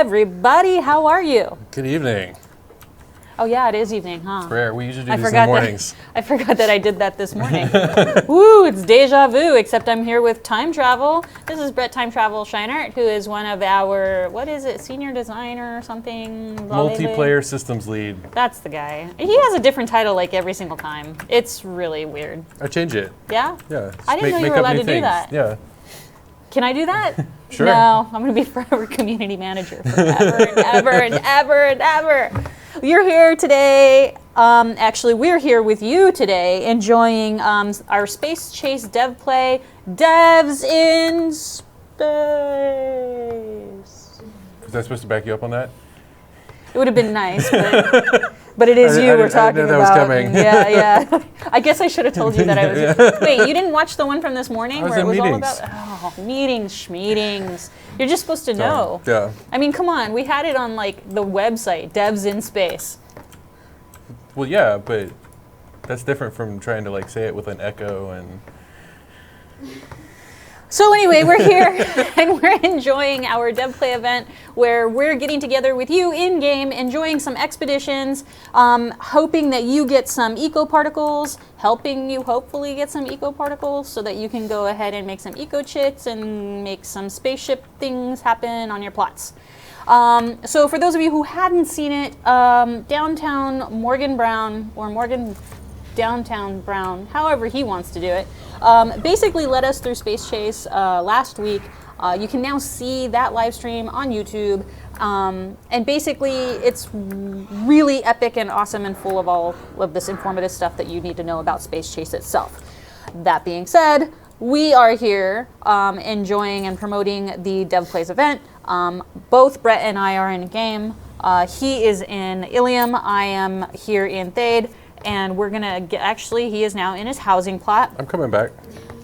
everybody. How are you? Good evening. Oh yeah, it is evening, huh? It's rare. We usually do these in the mornings. I forgot that I did that this morning. Woo, it's deja vu, except I'm here with TimeTravel. This is TimeTravel Scheinert, who is one of our, senior designer or something? Multiplayer systems lead. That's the guy. He has a different title like every single time. It's really weird. I change it. Yeah? Yeah. I didn't know you were allowed to do that. Yeah. Can I do that? Sure. No, I'm going to be forever community manager forever and ever and ever and ever. You're here today. Actually, we're here with you today, enjoying our Space Chase dev play, Devs in Space. Was I supposed to back you up on that? It would have been nice, but it is you we're talking about. I didn't know that was coming. Yeah. I guess I should have told you that I was. Wait, you didn't watch the one from this morning where it was all about meetings? You're just supposed to know. Yeah. I mean, come on. We had it on like the website, Devs in Space. Well, yeah, but that's different from trying to like say it with an echo and. So anyway, we're here and we're enjoying our dev play event where we're getting together with you in-game, enjoying some expeditions, hoping that you get some eco-particles, helping you hopefully get some eco-particles so that you can go ahead and make some eco-chits and make some spaceship things happen on your plots. So for those of you who hadn't seen it, downtown Morgan Brown, or Morgan Downtown Brown, however he wants to do it, basically led us through Space Chase last week. You can now see that live stream on YouTube. And basically, it's really epic and awesome and full of all of this informative stuff that you need to know about Space Chase itself. That being said, we are here enjoying and promoting the Dev Plays event. Both Brett and I are in game. He is in Ilium. I am here in Thade. And we're going to actually, he is now in his housing plot. I'm coming back.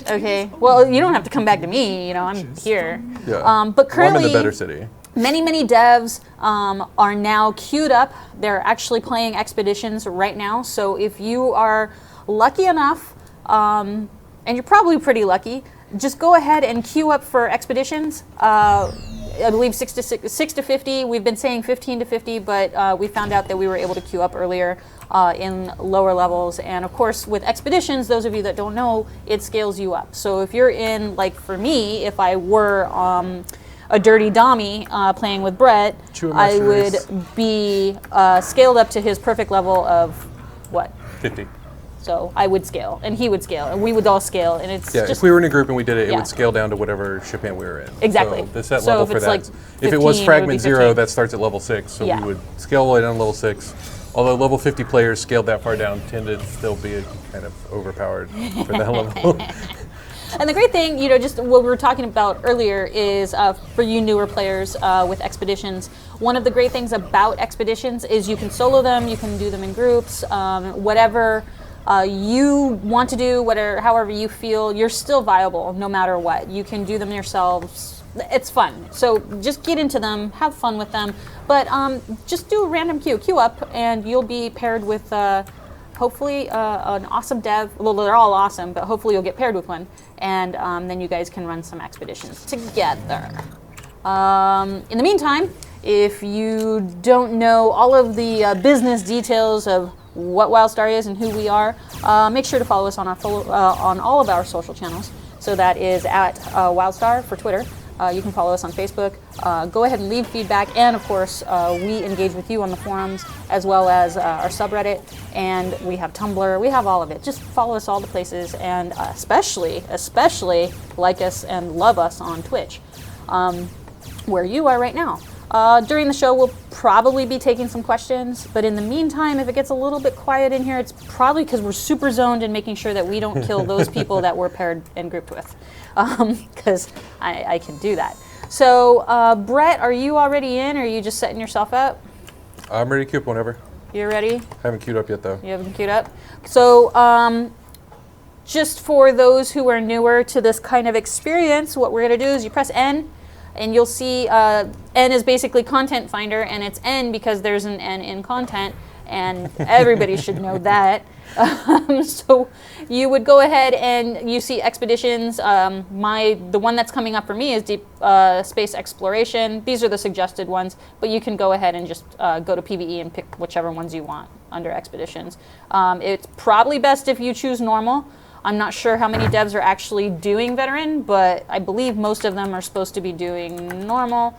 Okay. Well, you don't have to come back to me. You know, I'm here. Yeah. But currently, I'm in the better city. Many devs are now queued up. They're actually playing expeditions right now. So if you are lucky enough, and you're probably pretty lucky, just go ahead and queue up for expeditions. I believe 6 to 50. We've been saying 15 to 50, but we found out that we were able to queue up earlier in lower levels. And of course, with expeditions, those of you that don't know, it scales you up. So if you're in, like for me, if I were a dirty Dommy playing with Brett, I would be scaled up to his perfect level of what? 50. So I would scale, and he would scale, and we would all scale, and it's just, if we were in a group and we did it, it would scale down to whatever shipment we were in. Exactly. So the set level for that. Like 15, if it was Fragment 0, that starts at level 6, so we would scale all the way down to level 6. Although level 50 players scaled that far down tend to still be kind of overpowered for that level. And the great thing, you know, just what we were talking about earlier is for you newer players with expeditions, one of the great things about expeditions is you can solo them, you can do them in groups, whatever you want to do, however you feel, you're still viable no matter what. You can do them yourselves. It's fun. So just get into them, have fun with them, but just do a random queue up, and you'll be paired with hopefully an awesome dev. Well, they're all awesome, but hopefully you'll get paired with one, and then you guys can run some expeditions together. In the meantime, if you don't know all of the business details of what WildStar is and who we are, make sure to follow us on on all of our social channels. So that is at WildStar for Twitter. You can follow us on Facebook. Go ahead and leave feedback, and of course, we engage with you on the forums as well as our subreddit, and we have Tumblr. We have all of it. Just follow us all the places, and especially like us and love us on Twitch, where you are right now. During the show, we'll probably be taking some questions, but in the meantime, if it gets a little bit quiet in here, it's probably because we're super zoned in making sure that we don't kill those people that we're paired and grouped with, because I can do that. So, Brett, are you already in, or are you just setting yourself up? I'm ready to queue up whenever. You're ready? Haven't queued up yet, though. You haven't queued up? So, just for those who are newer to this kind of experience, what we're going to do is you press N, and you'll see N is basically content finder, and it's N because there's an N in content. and everybody should know that. So you would go ahead and you see expeditions. The one that's coming up for me is deep space exploration. These are the suggested ones, but you can go ahead and just go to PvE and pick whichever ones you want under expeditions. It's probably best if you choose normal. I'm not sure how many devs are actually doing veteran, but I believe most of them are supposed to be doing normal.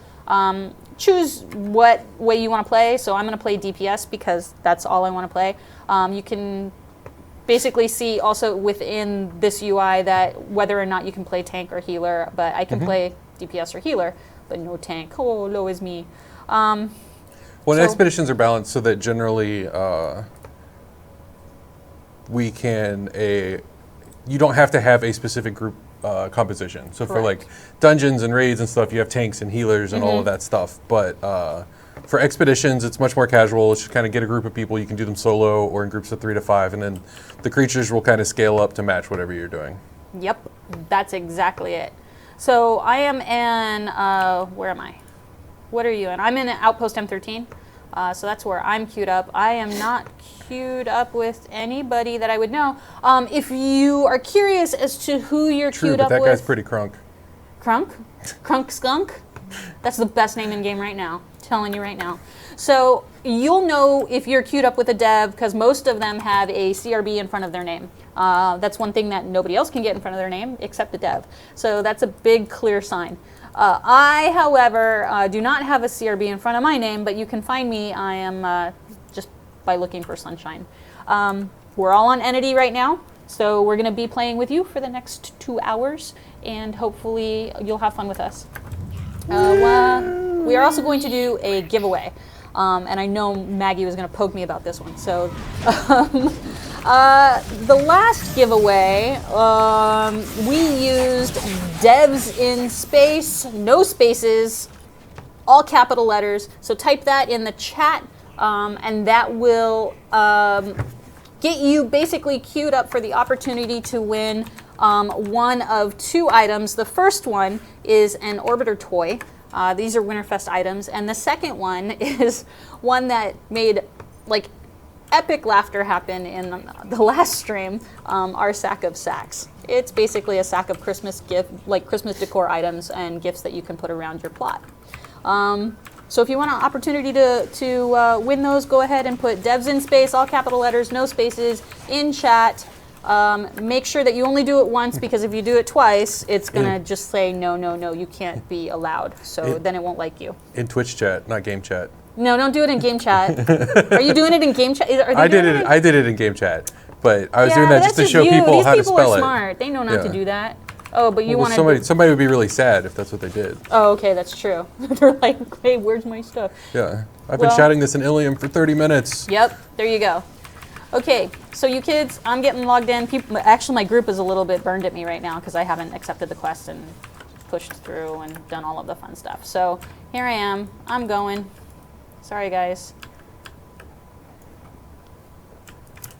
Choose what way you want to play. So I'm going to play DPS because that's all I want to play. You can basically see also within this UI that whether or not you can play tank or healer, but I can play DPS or healer, but no tank. Oh, low is me. Expeditions are balanced so that generally we can you don't have to have a specific group composition. So for like dungeons and raids and stuff, you have tanks and healers and all of that stuff. But for expeditions, it's much more casual. It's just kind of get a group of people. You can do them solo or in groups of 3 to 5, and then the creatures will kind of scale up to match whatever you're doing. Yep, that's exactly it. So I am in, where am I? What are you in? I'm in Outpost M13. So that's where I'm queued up. I am not queued up with anybody that I would know. If you are curious as to who you're queued up with. That guy's pretty crunk. Crunk? Crunk Skunk? That's the best name in game right now. Telling you right now. So you'll know if you're queued up with a dev because most of them have a CRB in front of their name. That's one thing that nobody else can get in front of their name except the dev. So that's a big clear sign. I, however, do not have a CRB in front of my name, but you can find me. I am just by looking for Sunshine. We're all on Entity right now, so we're going to be playing with you for the next 2 hours, and hopefully you'll have fun with us. We are also going to do a giveaway, and I know Maggie was going to poke me about this one. So the last giveaway, we used devs in space, no spaces, all capital letters. So type that in the chat, and that will get you basically queued up for the opportunity to win one of 2 items. The first one is an Orbiter toy. These are Winterfest items. And the second one is one that made like epic laughter happen in the last stream, our sack of sacks. It's basically a sack of Christmas Christmas decor items and gifts that you can put around your plot. So if you want an opportunity to win those, go ahead and put devs in space, all capital letters, no spaces, in chat. Make sure that you only do it once, because if you do it twice, it's going to just say, no, no, no, you can't be allowed. So then it won't like you. In Twitch chat, not game chat. No, don't do it in game chat. Are you doing it in game chat? I did it in game chat, but I was doing that just to show people how to spell it. These people are smart. They know not to do that. Oh, but you want to... Somebody would be really sad if that's what they did. Oh, okay, that's true. They're like, hey, where's my stuff? Yeah, I've been shouting this in Ilium for 30 minutes. Yep, there you go. Okay, so you kids, I'm getting logged in. Actually, my group is a little bit burned at me right now because I haven't accepted the quest and pushed through and done all of the fun stuff. So here I am. I'm going. Sorry, guys.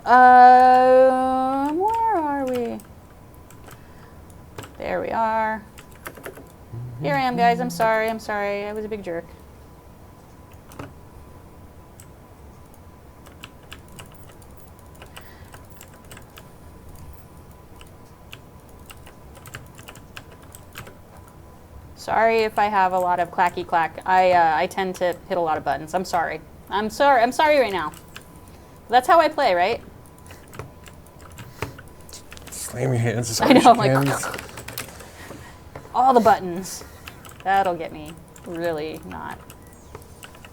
Where are we? There we are. Here I am, guys. I'm sorry. I was a big jerk. Sorry if I have a lot of clacky clack. I tend to hit a lot of buttons. I'm sorry. I'm sorry right now. That's how I play, right? Slam your hands as I know, like all the buttons. That'll get me really not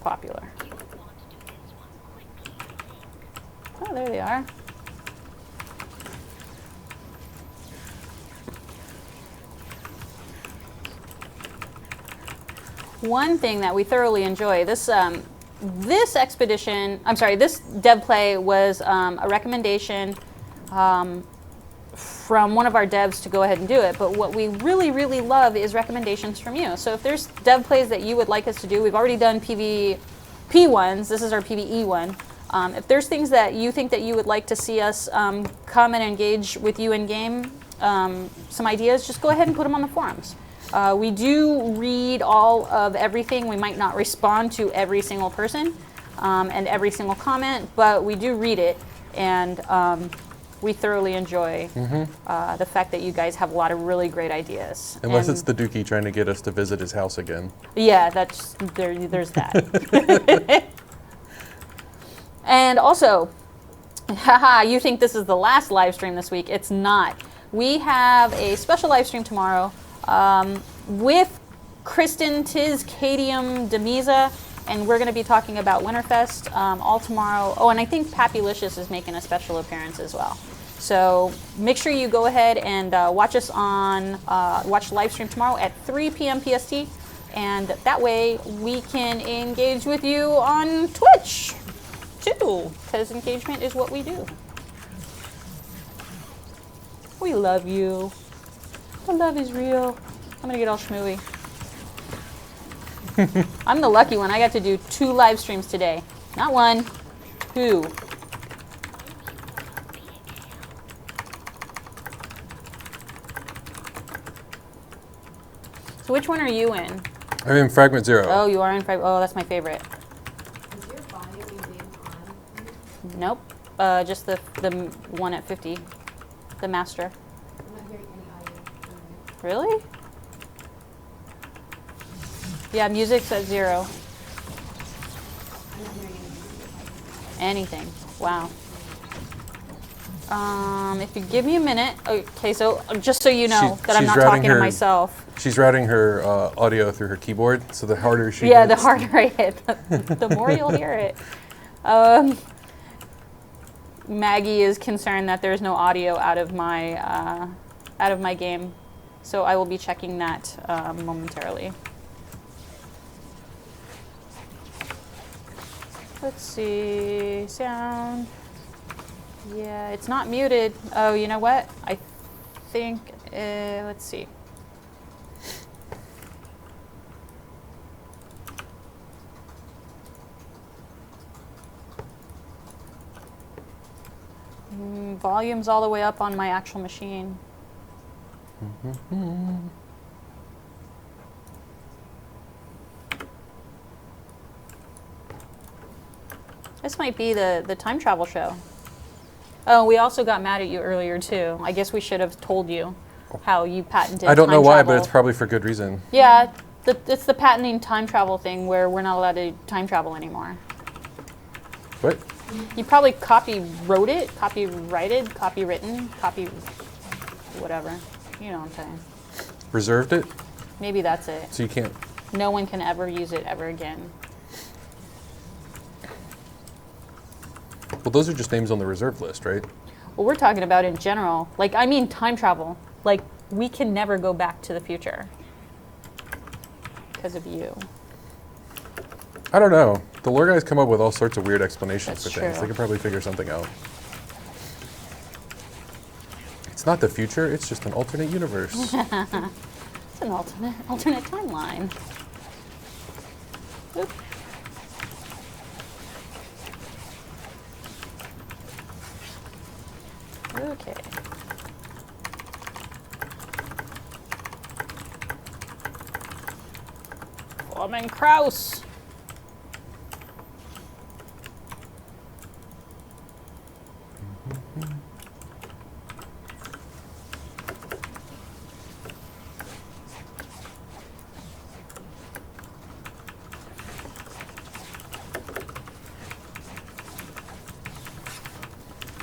popular. Oh, there they are. One thing that we thoroughly enjoy, this expedition, this dev play was a recommendation from one of our devs to go ahead and do it, but what we really, really love is recommendations from you. So if there's dev plays that you would like us to do, we've already done PvP ones, this is our PvE one. If there's things that you think that you would like to see us come and engage with you in game, some ideas, just go ahead and put them on the forums. We do read all of everything. We might not respond to every single person, and every single comment, but we do read it, and we thoroughly enjoy the fact that you guys have a lot of really great ideas. Unless it's the Dookie trying to get us to visit his house again. Yeah, there's that. And also, haha, you think this is the last live stream this week. It's not. We have a special live stream tomorrow with Kristen Tiscadium Demisa, and we're going to be talking about Winterfest all tomorrow. Oh, and I think Pappylicious is making a special appearance as well. So make sure you go ahead and watch us watch the live stream tomorrow at 3 p.m. PST, and that way we can engage with you on Twitch too, because engagement is what we do. We love you. The love is real. I'm gonna get all schmooey. I'm the lucky one. I got to do 2 live streams today. Not 1, 2. So which one are you in? I'm in Fragment 0. Oh, you are in Fragment. Oh, that's my favorite. Is your body museum on? Nope. Just the one at 50. The master. I'm not hearing any audio from it. Really? Yeah, music's at 0. I'm not hearing Anything. Wow. If you give me a minute. Okay, so just so you know that I'm not talking to myself. She's routing her audio through her keyboard, so the harder she Yeah, hits. the harder I hit, the more you'll hear it. Maggie is concerned that there's no audio out of my game, so I will be checking that momentarily. Let's see, sound. Yeah, it's not muted. Oh, you know what? I think, let's see. Volume's all the way up on my actual machine. This might be the time travel show. Oh, we also got mad at you earlier too. I guess we should have told you how you patented. I don't know time why, travel. but it's probably for good reason. Yeah, it's the patenting time travel thing where we're not allowed to time travel anymore. What? You probably copywritten, whatever. You know what I'm saying. Reserved it? Maybe that's it. So you can't. No one can ever use it ever again. Well, those are just names on the reserved list, right? Well, we're talking about in general. Like, I mean time travel. Like, we can never go back to the future. Because of you. I don't know. The lore guys come up with all sorts of weird explanations That's for things. true. They could probably figure something out. It's not the future, it's just an alternate universe. It's an alternate timeline. Oop. Okay. Foreman Kraus.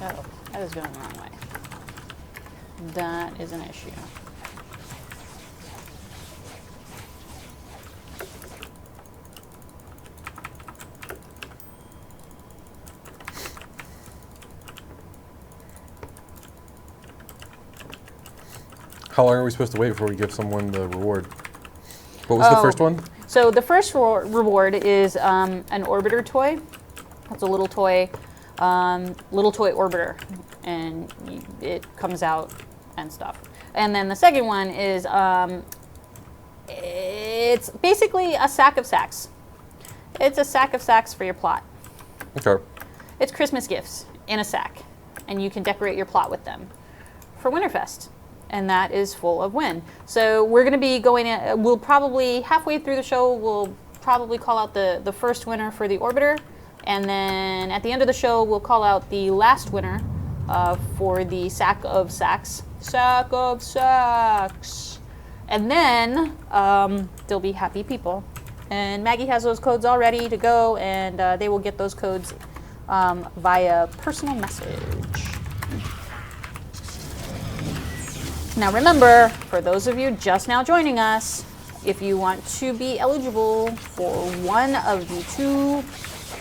Oh, that is going the wrong way. That is an issue. How long are we supposed to wait before we give someone the reward? What was the first one? So the first reward is an orbiter toy. It's a little toy orbiter, and it comes out and stuff. And then the second one is it's basically a sack of sacks. It's a sack of sacks for your plot. Okay. It's Christmas gifts in a sack, and you can decorate your plot with them for Winterfest. And that is full of win. So we're going to be going in, we'll probably, halfway through the show, we'll probably call out the first winner for the orbiter. And then at the end of the show, we'll call out the last winner for the sack of sacks. Sack of sacks. And then there'll be happy people. And Maggie has those codes all ready to go, and they will get those codes via personal message. Now remember, for those of you just now joining us, if you want to be eligible for one of the 2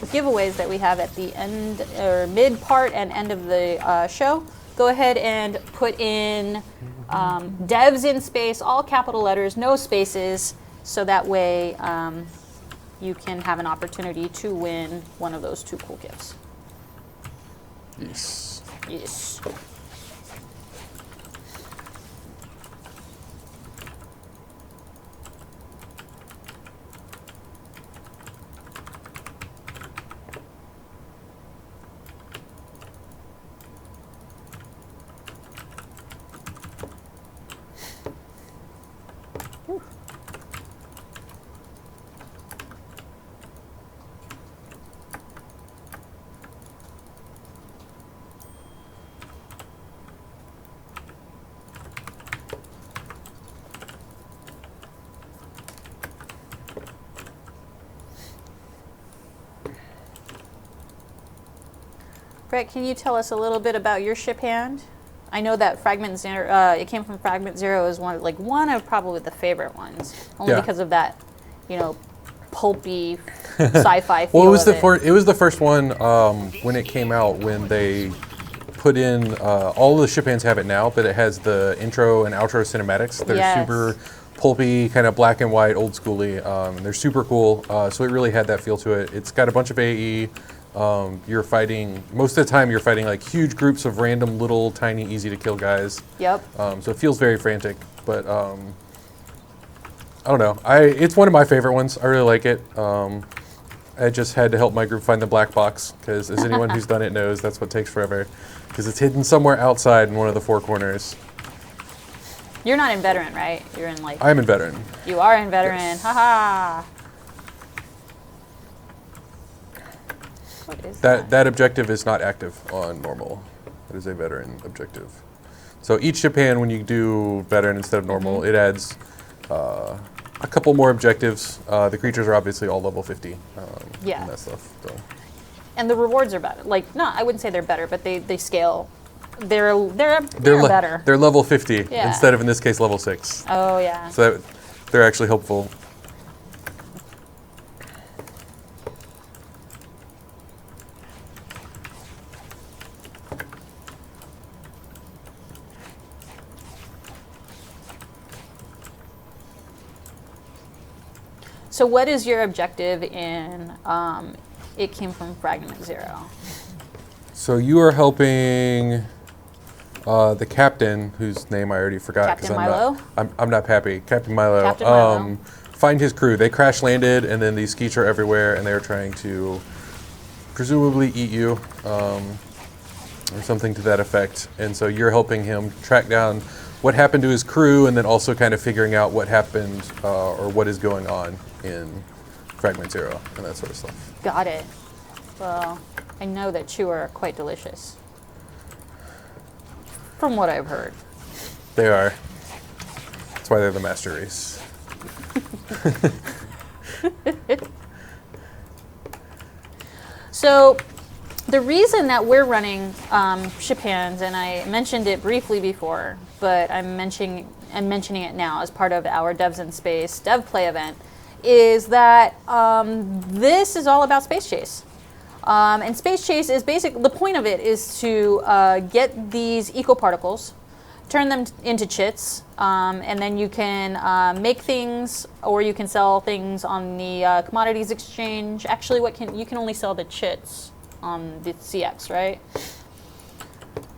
giveaways that we have at the end or mid part and end of the show, go ahead and put in devs in space, all capital letters, no spaces, so that way you can have an opportunity to win one of those 2 cool gifts. Yes. Yes. Brett, can you tell us a little bit about your ship hand? I know that Fragment Zero, it came from Fragment Zero, is one of probably the favorite ones, only because of that, pulpy sci-fi feel. Well, it was the first one when it came out, when they put in all of the ship hands have it now, but it has the intro and outro cinematics. They're super pulpy, kind of black and white, old schooly. They're super cool, so it really had that feel to it. It's got a bunch of AE. You're fighting, most of the time you're fighting like huge groups of random little tiny easy to kill guys. Yep. So it feels very frantic, but I don't know. It's one of my favorite ones. I really like it. I just had to help my group find the black box, because as anyone who's done it knows, that's what takes forever, because it's hidden somewhere outside in one of the 4 corners. You're not in veteran, right? You're in like... I'm in veteran. You are in veteran. Yes. Haha. What is that? That objective is not active on normal. It is a veteran objective. So each ship hand, when you do veteran instead of normal, it adds a couple more objectives. The creatures are obviously all level 50. And that stuff. So. And the rewards are better. Like, no, I wouldn't say they're better, but they scale. They're better. They're level 50 instead of, in this case, level 6. Oh, yeah. So they're actually hopeful. So what is your objective in It Came from Fragment Zero? So you are helping the captain, whose name I already forgot. Captain Milo? I'm not Pappy. Captain Milo. Captain Milo. Find his crew. They crash landed, and then these skeets are everywhere, and they're trying to presumably eat you, or something to that effect. And so you're helping him track down what happened to his crew, and then also kind of figuring out what happened or what is going on in Fragment Zero and that sort of stuff. Got it. Well, I know that chewer are quite delicious, from what I've heard. They are. That's why they're the master race. So the reason that we're running ship hands, and I mentioned it briefly before, but I'm mentioning it now as part of our Devs in Space Dev Play event, is that this is all about Space Chase. And Space Chase is the point of it is to get these eco-particles, turn them into chits, and then you can make things, or you can sell things on the commodities exchange. Actually, you can only sell the chits on the CX, right?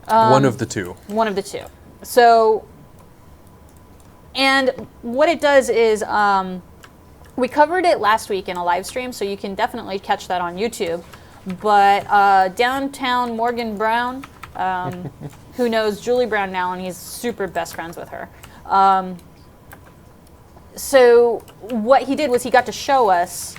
One of the two. One of the two. So, and what it does is, we covered it last week in a live stream, so you can definitely catch that on YouTube. But downtown Morgan Brown, who knows Julie Brown now, and he's super best friends with her. So what he did was he got to show us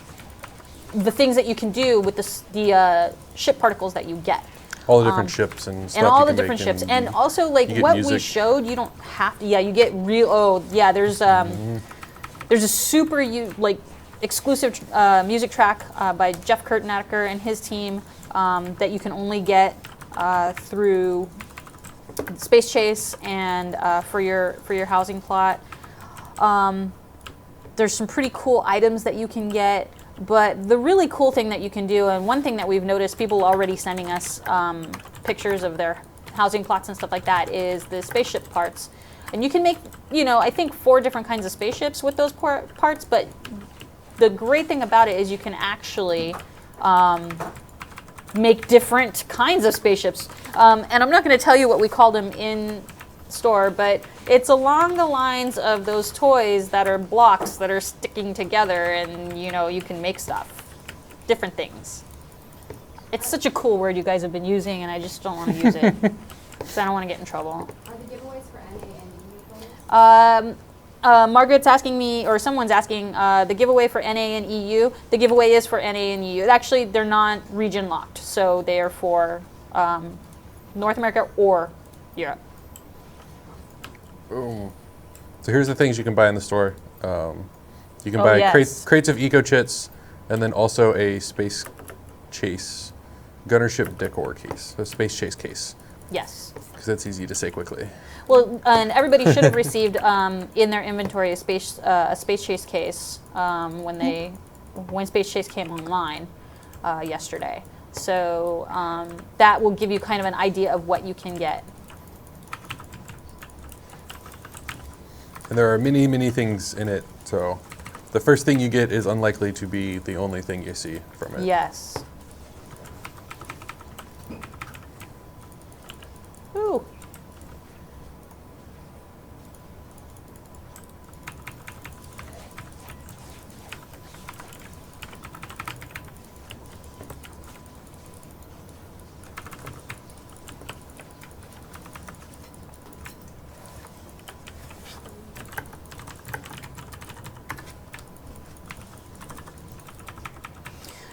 the things that you can do with the ship particles that you get. All the different ships and stuff. And all the different ships. And also, like, what we showed, you don't have to, you get real, there's a super, exclusive music track by Jeff Kurtenacker and his team that you can only get through Space Chase and for your housing plot. There's some pretty cool items that you can get. But the really cool thing that you can do, and one thing that we've noticed, people already sending us pictures of their housing plots and stuff like that, is the spaceship parts. And you can make, I think 4 different kinds of spaceships with those parts, but the great thing about it is you can actually make different kinds of spaceships. And I'm not going to tell you what we call them in store, but it's along the lines of those toys that are blocks that are sticking together, and you can make stuff, different things. It's such a cool word you guys have been using, and I just don't want to use it because I don't want to get in trouble. Are the giveaways for NA and EU players? Margaret's asking me, or someone's asking, the giveaway for NA and EU. The giveaway is for NA and EU. Actually, they're not region locked, so they are for North America or Europe. Boom. So here's the things you can buy in the store. You can buy crates of eco chits, and then also a Space Chase gunnership decor case, a Space Chase case. Yes. Because that's easy to say quickly. Well, and everybody should have received in their inventory a Space Chase case when Space Chase came online yesterday. So that will give you kind of an idea of what you can get. And there are many, many things in it, so the first thing you get is unlikely to be the only thing you see from it. Yes. Ooh.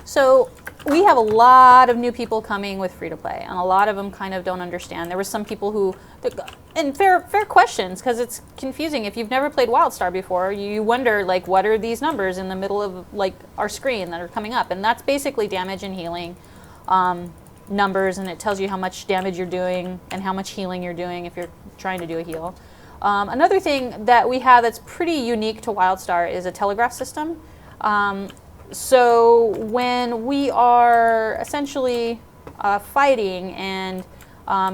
So we have a lot of new people coming with free-to-play, and a lot of them kind of don't understand. There were some people who, and fair questions, because it's confusing. If you've never played WildStar before, you wonder, like, what are these numbers in the middle of, like, our screen that are coming up? And that's basically damage and healing numbers, and it tells you how much damage you're doing and how much healing you're doing if you're trying to do a heal. Another thing that we have that's pretty unique to WildStar is a telegraph system. So when we are essentially fighting, and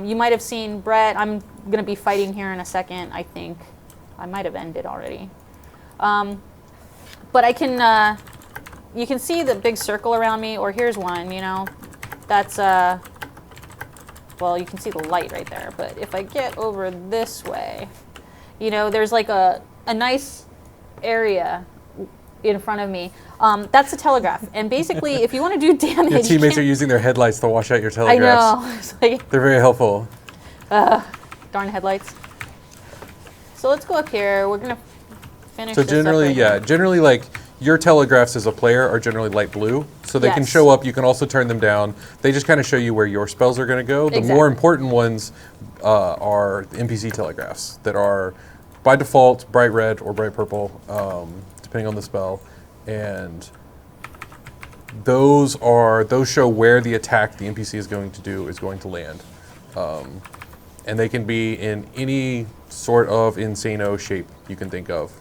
you might have seen Brett, I'm going to be fighting here in a second, I think. I might have ended already. But I can, you can see the big circle around me, or here's one, that's, well, you can see the light right there. But if I get over this way, there's like a nice area in front of me. That's a telegraph, and basically, if you want to do damage, your teammates are using their headlights to wash out your telegraphs. I know. It's like, they're very helpful. Darn headlights. So let's go up here. We're gonna finish. So generally, generally, like your telegraphs as a player are generally light blue, so they can show up. You can also turn them down. They just kind of show you where your spells are going to go. The more important ones are the NPC telegraphs that are by default bright red or bright purple, depending on the spell. And those show where the attack the NPC is going to do is going to land. And they can be in any sort of insano shape you can think of.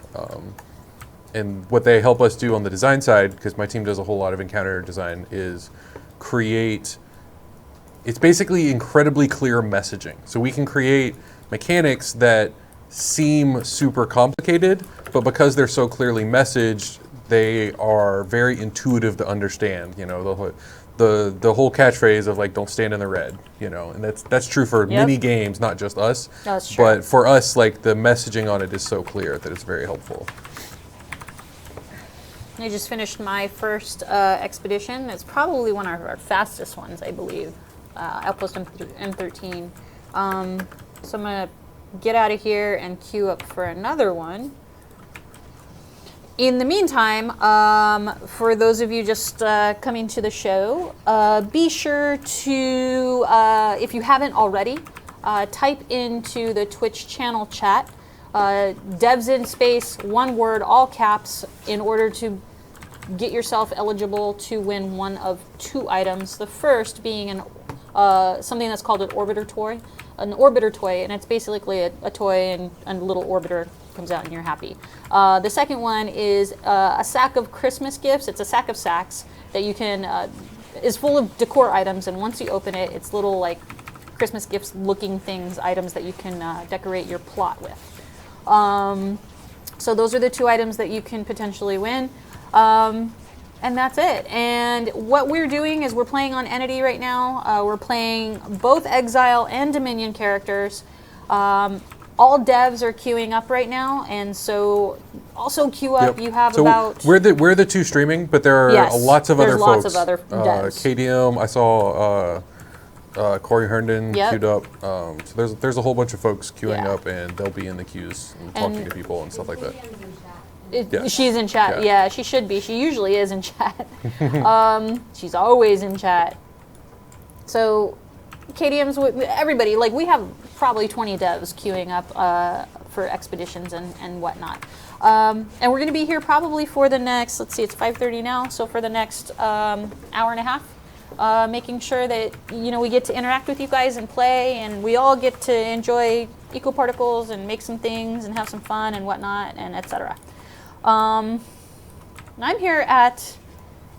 And what they help us do on the design side, because my team does a whole lot of encounter design, is create, it's basically incredibly clear messaging. So we can create mechanics that seem super complicated, but because they're so clearly messaged, they are very intuitive to understand. The whole catchphrase of like "don't stand in the red," and that's true for many games, not just us. That's true. But for us, like the messaging on it is so clear that it's very helpful. I just finished my first expedition. It's probably one of our fastest ones, I believe. Outpost M13. So I'm gonna get out of here and queue up for another one. In the meantime, for those of you just coming to the show, be sure to, if you haven't already, type into the Twitch channel chat, devs in space, one word, all caps, in order to get yourself eligible to win one of 2 items. The first being something that's called an orbiter toy. An orbiter toy, and it's basically a toy and a little orbiter comes out and you're happy. The second one is a sack of Christmas gifts. It's a sack of sacks that you can, is full of decor items, and once you open it, it's little like Christmas gifts looking things, items that you can decorate your plot with. So those are the 2 items that you can potentially win. And that's it. And what we're doing is we're playing on Entity right now. We're playing both Exile and Dominion characters. All devs are queuing up right now, and so also queue up. Yep. You have so about... We're the 2 streaming, but there are lots of other folks. There's lots of other devs. KDM, I saw Corey Herndon queued up. So there's a whole bunch of folks queuing up, and they'll be in the queues and talking to people and stuff like that. She's in chat. Yeah, she should be. She usually is in chat. She's always in chat. So KDM's with everybody. Like, we have probably 20 devs queuing up for expeditions and whatnot. And we're going to be here probably for the next, let's see, it's 5:30 now. So for the next hour and a half, making sure that, you know, we get to interact with you guys and play, and we all get to enjoy eco-particles and make some things and have some fun and whatnot, and etc. I'm here at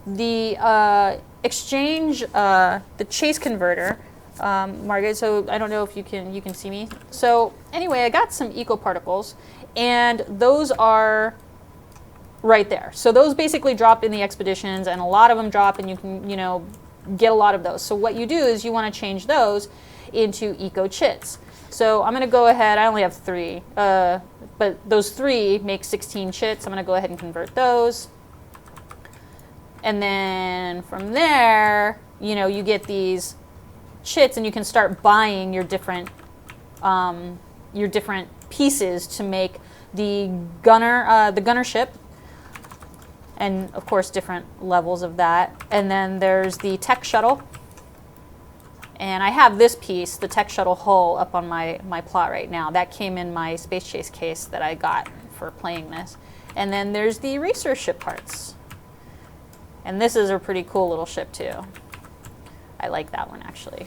the exchange, the chase converter, Margaret. So I don't know if you can see me. So anyway, I got some eco particles, and those are right there. So those basically drop in the expeditions, and a lot of them drop, and you can get a lot of those. So what you do is you want to change those into eco chits. So I'm going to go ahead. I only have 3. But those 3 make 16 chits. I'm going to go ahead and convert those. And then from there, you get these chits, and you can start buying your different pieces to make the gunner ship, and of course different levels of that. And then there's the tech shuttle. And I have this piece, the tech shuttle hull, up on my plot right now. That came in my Space Chase case that I got for playing this. And then there's the racer ship parts. And this is a pretty cool little ship too. I like that one actually.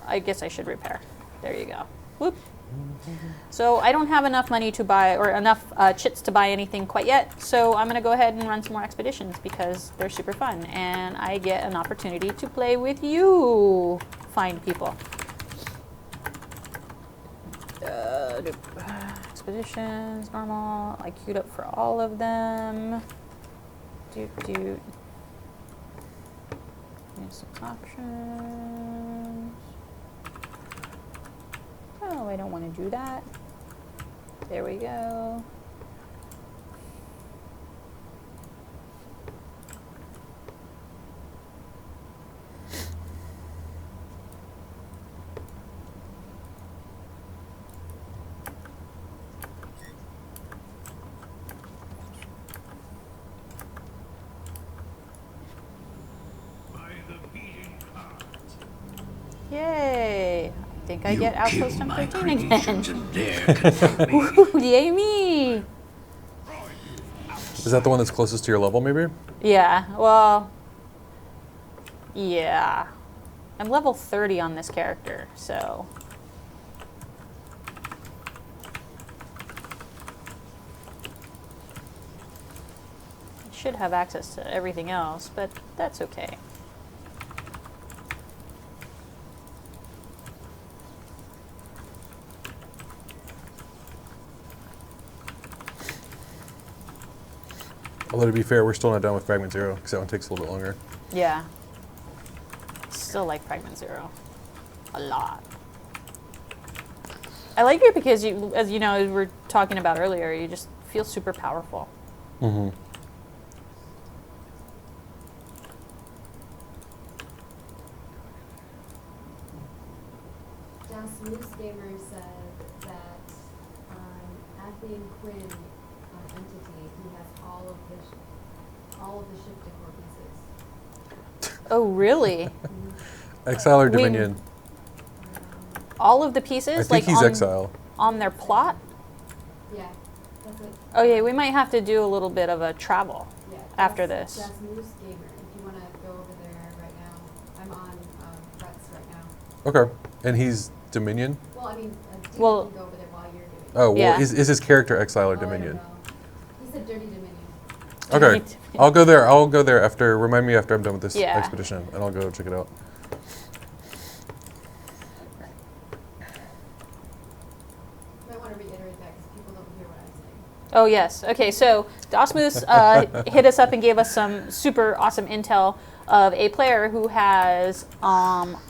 I guess I should repair. There you go. Whoop. So I don't have enough money to buy, or enough chits to buy anything quite yet. So I'm gonna go ahead and run some more expeditions because they're super fun. And I get an opportunity to play with you. Find people. Expeditions, normal. I queued up for all of them. Here's some options. Oh, I don't want to do that. There we go. Yay! I think I get Outpost on 13 again. Ooh, yay me! Is that the one that's closest to your level, maybe? Yeah, well, yeah. I'm level 30 on this character, so. I should have access to everything else, but that's okay. Although to be fair, we're still not done with Fragment 0, because that one takes a little bit longer. Yeah. Still like Fragment 0. A lot. I like it because, as you know, as we were talking about earlier, you just feel super powerful. Mm-hmm. Das Moose Gamer said that Athy and Quinn entity, he has all of the ship decor pieces. Oh, really? Exile or Dominion? All of the pieces? I think he's Exile. On their plot? Yeah, that's it. Oh yeah, we might have to do a little bit of a travel after this. That's Moose Gamer. If you want to go over there right now, I'm on Brett's right now. Okay. And he's Dominion? Well, I mean, you can Well- go over there while you're doing it. Oh, well, Yeah. is his character Exile or Oh, I don't Dominion? know. He said Dirty Dominion. Okay. I'll go there. I'll go there after. Remind me after I'm done with this Yeah. expedition, and I'll go check it out. You might want to reiterate that because people don't hear what I'm saying. Oh yes. Okay, so Dosmoose hit us up and gave us some super awesome intel of a player who has all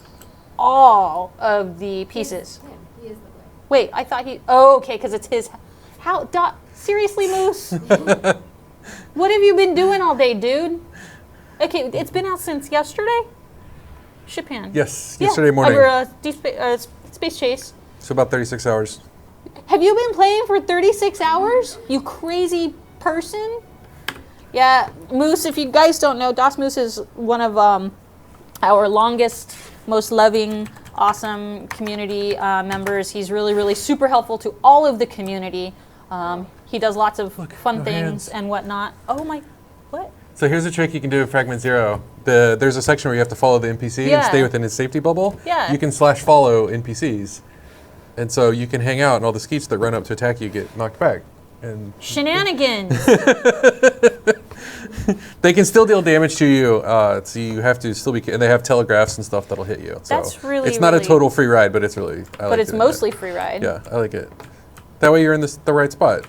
of the pieces. Him. He is the player. Wait, I thought he. Oh, okay, because it's his. How? Seriously, Moose? What have you been doing all day, dude? Okay, it's been out since yesterday. Shipan. Yes, yesterday morning. Over Space Chase. So about 36 hours. Have you been playing for 36 hours? You crazy person? Yeah, Moose, if you guys don't know, Das Moose is one of our longest, most loving, awesome community members. He's really, really super helpful to all of the community. He does lots of fun things hands. and whatnot. Oh my, what? So here's a trick you can do in Fragment Zero. There's a section where you have to follow the NPC and Yeah. stay within his safety bubble. Yeah. You can /follow NPCs. And so you can hang out and all the skeets that run up to attack you get knocked back. And Shenanigans. they can still deal damage to you, so you have to still be. And they have telegraphs and stuff that'll hit you. So That's really, it's not a really- total free ride, but it's really. But it's mostly free ride. Yeah, I like it. That way you're in the right spot.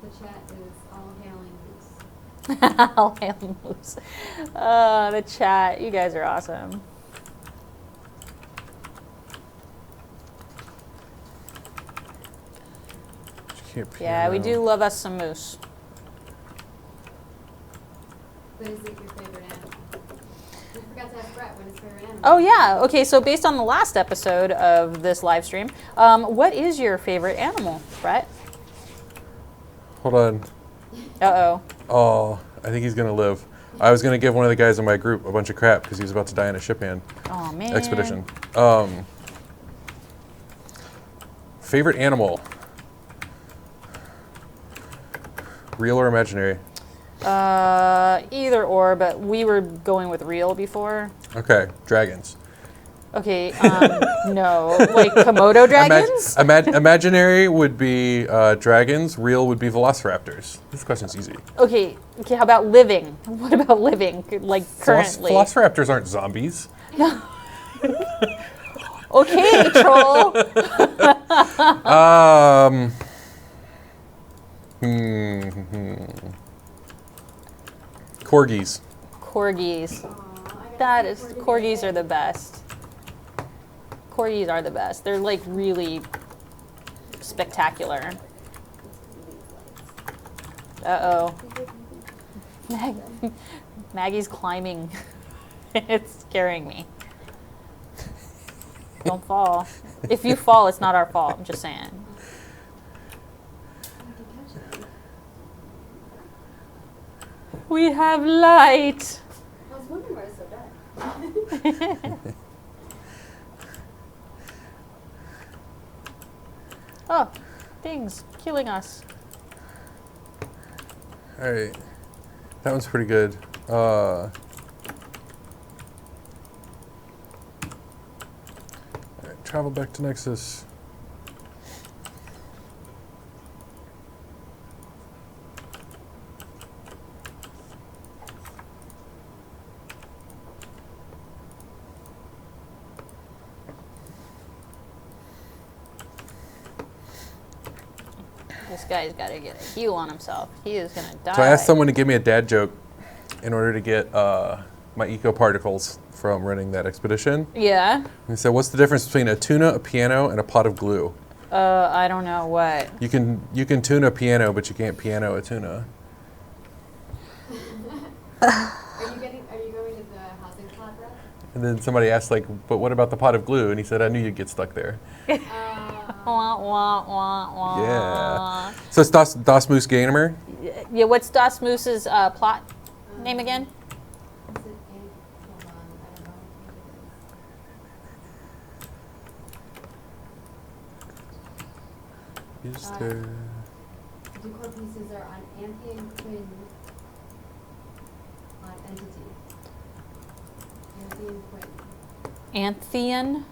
The chat is all hailing Moose. I'll hail Moose. The chat. You guys are awesome. Yeah, we do love us some moose. But is it your favorite animal? We forgot to ask Brett what his favorite animal. Oh yeah. Okay, so based on the last episode of this live stream, what is your favorite animal, Brett? Hold on. Uh-oh. Oh, I think he's gonna live. I was gonna give one of the guys in my group a bunch of crap because he was about to die in a ship hand Oh man. expedition. Favorite animal? Real or imaginary? Either or, but we were going with real before. Okay, dragons. Okay, no. Like Komodo dragons? Imaginary would be dragons. Real would be velociraptors. This question's easy. Okay, how about living? What about living, like currently? Velociraptors aren't zombies. Okay, troll. Corgis. Corgis. Aw, I got That to is, see corgis are the best. Corgis are the best. They're like really spectacular. Uh-oh. Maggie's climbing. It's scaring me. Don't fall. If you fall, it's not our fault. I'm just saying. We have light. I was wondering why it's so dark. Oh, things killing us. All right, that one's pretty good. All right, travel back to Nexus. This guy's got to get a heal on himself. He is going to die. So I asked someone to give me a dad joke in order to get my eco particles from running that expedition. Yeah. And he said, "What's the difference between a tuna, a piano, and a pot of glue?" I don't know what. You can tune a piano, but you can't piano a tuna. Are you going to the housing plot, Brett? And then somebody asked, like, "But what about the pot of glue?" And he said, "I knew you'd get stuck there." Wah, wah, wah, wah. Yeah. So it's Das Moose Gamer? Yeah, what's Das Moose's plot name again? Is it hold on, I don't know what it is. Is there... The decor pieces are on Amphion Quinn on Entity. Amphion Quinn. Anthean?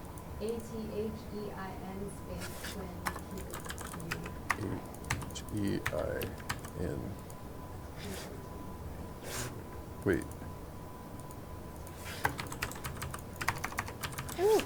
Athein space Quinn. H-E-I-N. Wait. Ooh.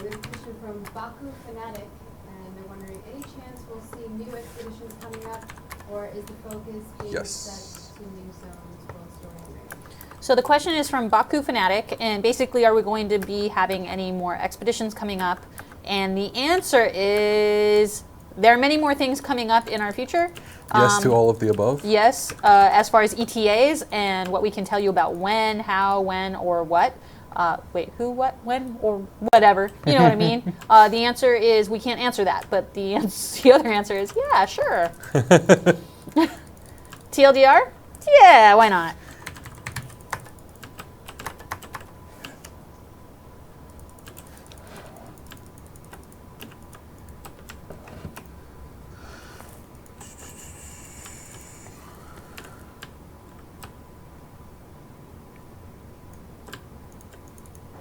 We have a question from Baku Fanatic, and they're wondering, any chance we'll see new expeditions coming up, or is the focus being Yes. set to new zones, world story, and raid? So the question is from Baku Fanatic, and basically, are we going to be having any more expeditions coming up? And the answer is there are many more things coming up in our future. Yes to all of the above? Yes, as far as ETAs and what we can tell you about when, how, when, or what. Wait, who, what, when, or whatever. You know what I mean? The answer is we can't answer that, but the other answer is yeah, sure. TLDR? Yeah, why not?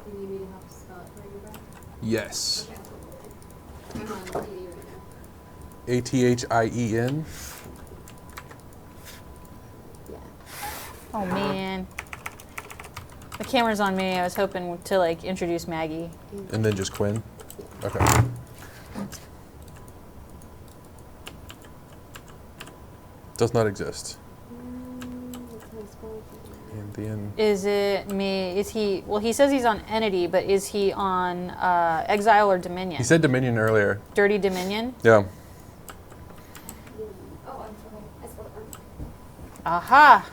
Do you need me to help spell it for you, Brett? Yes. Okay. I'm on DD right now. A-T-H-I-E-N. Yeah. Oh man. The camera's on me. I was hoping to like introduce Maggie. And then just Quinn? Okay. Does not exist. That's how I spell it. And then Is it me? Is he? Well, he says he's on Entity, but is he on Exile or Dominion? he said Dominion earlier. Dirty Dominion. Yeah. Oh, okay. I spelled it wrong. Aha!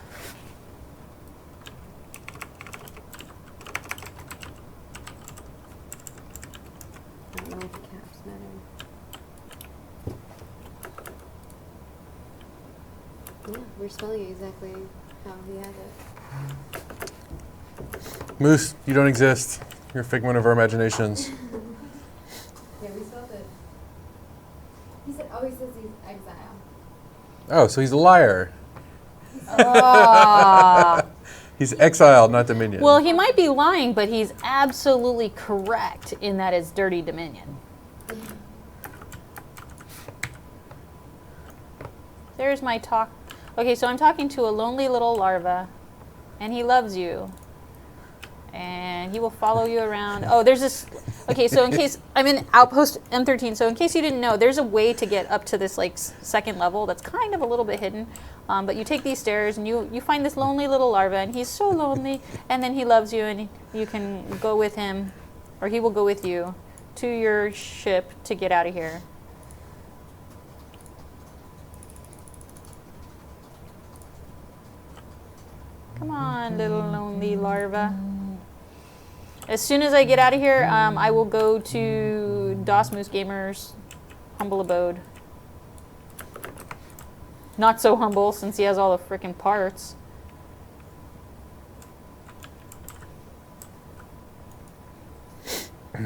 I don't know if the caps matter. Yeah, we're spelling it exactly how he has it. Moose, you don't exist. You're a figment of our imaginations. Yeah, we spelled it. He said, oh, he says he's exile. Oh, so he's a liar. Ah. He's exiled, not Dominion. Well, he might be lying, but he's absolutely correct in that it's Dirty Dominion. There's my talk. Okay, so I'm talking to a lonely little larva, and he loves you. And he will follow you around. Oh, there's this. Okay, so in case I'm in Outpost M13, so in case you didn't know, there's a way to get up to this like second level that's kind of a little bit hidden. But you take these stairs and you find this lonely little larva, and he's so lonely. And then he loves you, and you can go with him, or he will go with you to your ship to get out of here. Come on, little lonely larva. As soon as I get out of here, I will go to DOS Moose Gamer's humble abode. Not so humble since he has all the frickin' parts. Do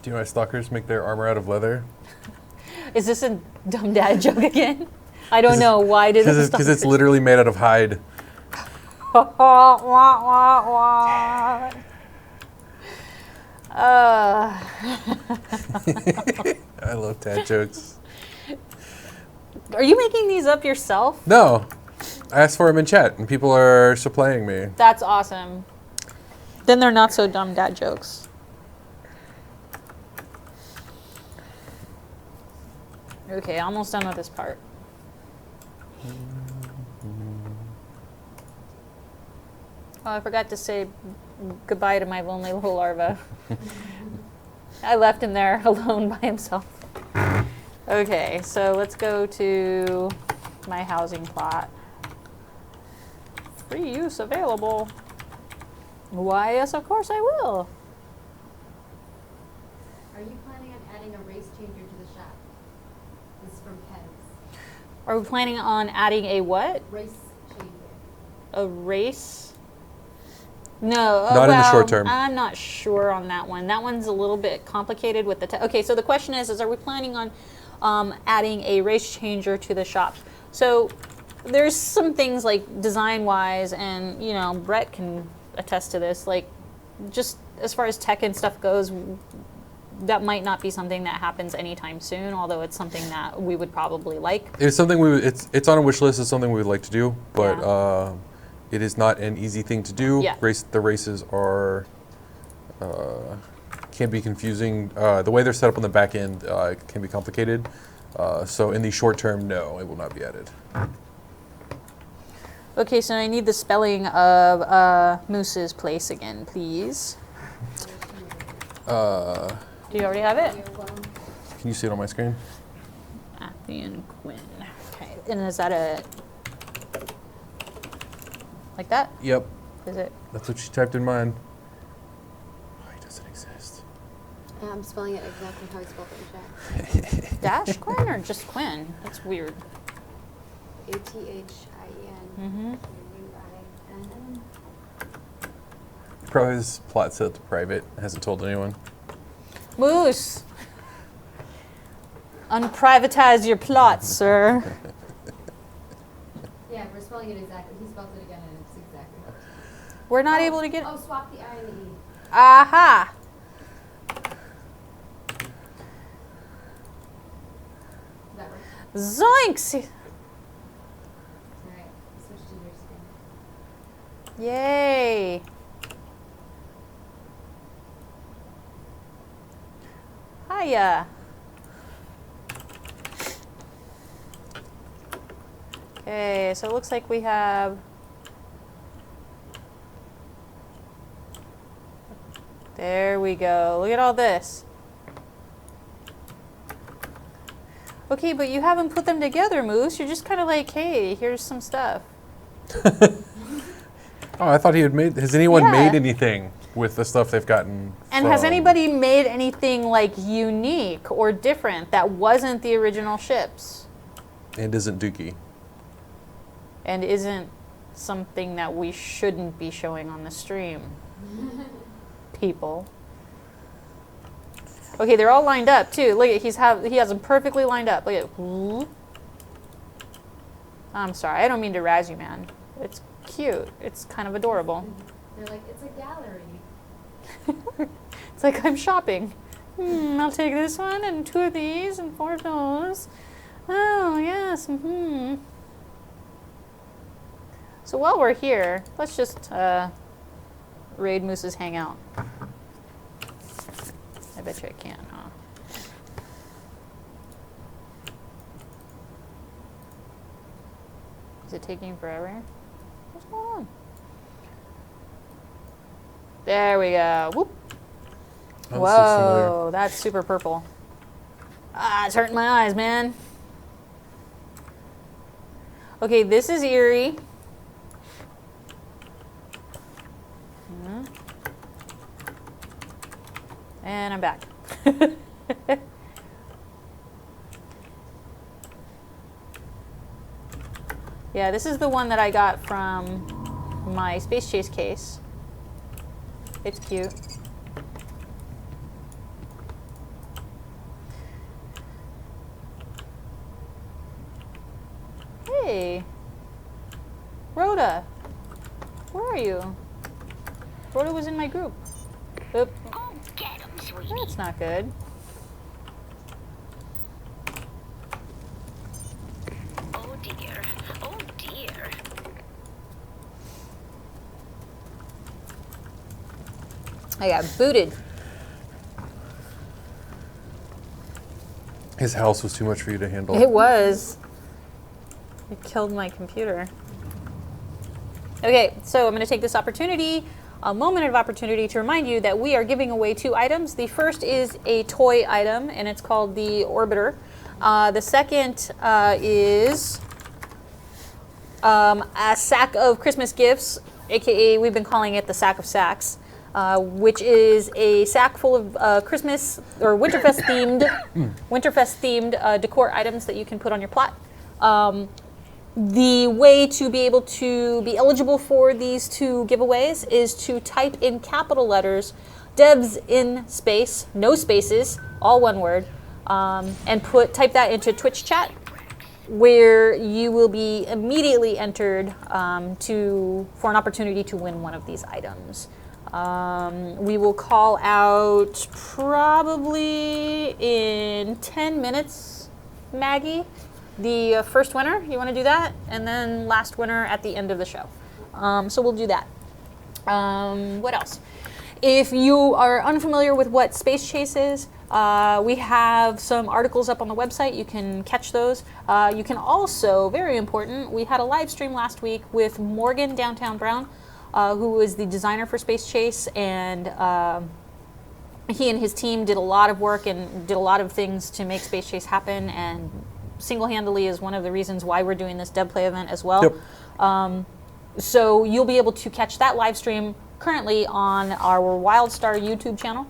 you know why stalkers make their armor out of leather? Is this a dumb dad joke again? I don't know. Why did it Because it's literally made out of hide. Wah, wah, wah. I love dad jokes. Are you making these up yourself? No. I asked for them in chat, and people are supplying me. That's awesome. Then they're not so dumb dad jokes. Okay, almost done with this part. Oh, I forgot to say goodbye to my lonely little larva. I left him there alone by himself. Okay, so let's go to my housing plot. Free use available. Why, yes, of course I will. Are you planning on adding a race changer to the shop? This is from Pez. Are we planning on adding a what? Race changer. A race? No. Not in the short term. I'm not sure on that one. That one's a little bit complicated with the okay, so the question is are we planning on adding a race changer to the shop? So there's some things like design-wise, and, you know, Brett can attest to this, like just as far as tech and stuff goes, that might not be something that happens anytime soon, although it's something that we would probably like. It's something it's on a wish list. It's something we would like to do, but it is not an easy thing to do. Yeah. The races are can be confusing. The way they're set up on the back end can be complicated. So in the short term, no, it will not be added. Okay, so I need the spelling of Moose's place again, please. Do you already have it? Can you see it on my screen? Athian Quinn. Okay, and is that a like that? Yep. Is it? That's what she typed in mine. Why doesn't exist? I'm spelling it exactly how I spelled it in chat. Dash Quinn or just Quinn? That's weird. Athin. Mm-hmm. Uin. Probably this plot set to private. Hasn't told anyone. Moose! Unprivatize your plot, sir. Yeah, we're spelling it exactly. He spelled it again, and it's exactly. We're not able to get. Oh, swap the I and the E. Aha! Does that work? Zoinks! All right. Switch to your screen. Yay! Hiya! Okay, so it looks like we have there we go. Look at all this. Okay, but you haven't put them together, Moose. You're just kind of like, hey, here's some stuff. Oh, I thought he had made. Has anyone Yeah. made anything with the stuff they've gotten? And has anybody made anything like unique or different that wasn't the original ships? And isn't Dookie? And isn't something that we shouldn't be showing on the stream? People. Okay, they're all lined up too. Look at he has them perfectly lined up. Look at. I'm sorry, I don't mean to razz you, man. It's cute. It's kind of adorable. They're like, it's a gallery. It's like I'm shopping. I'll take this one and 2 of these and 4 of those. Oh yes. So while we're here, let's just raid Moose's hangout. I bet you I can, huh? Is it taking forever? What's going on? There we go. Whoop. Oh, this looks familiar. Whoa, that's super purple. Ah, it's hurting my eyes, man. Okay, this is eerie. And I'm back. Yeah, this is the one that I got from my Space Chase case. It's cute. Hey, Rhoda, where are you? Rhoda was in my group. Oop. Go get him, sweetie. That's not good. Oh dear. Oh dear. I got booted. His house was too much for you to handle. It was. It killed my computer. Okay, so I'm going to take this opportunity a moment of opportunity to remind you that we are giving away 2 items. The first is a toy item, and it's called the Orbiter. The second is a sack of Christmas gifts, aka we've been calling it the Sack of Sacks, which is a sack full of Christmas or Winterfest themed decor items that you can put on your plot. The way to be able to be eligible for these 2 giveaways is to type in capital letters, devs in space, no spaces, all one word, and type that into Twitch chat, where you will be immediately entered for an opportunity to win one of these items. We will call out probably in 10 minutes, Maggie, the first winner. You want to do that? And then last winner at the end of the show. So we'll do that. What else? If you are unfamiliar with what Space Chase is, we have some articles up on the website. You can catch those. You can also, very important, we had a live stream last week with Morgan Downtown Brown, who is the designer for Space Chase, and he and his team did a lot of work and did a lot of things to make Space Chase happen, and single-handedly is one of the reasons why we're doing this Dev Play event as well. Yep. So you'll be able to catch that live stream currently on our WildStar YouTube channel,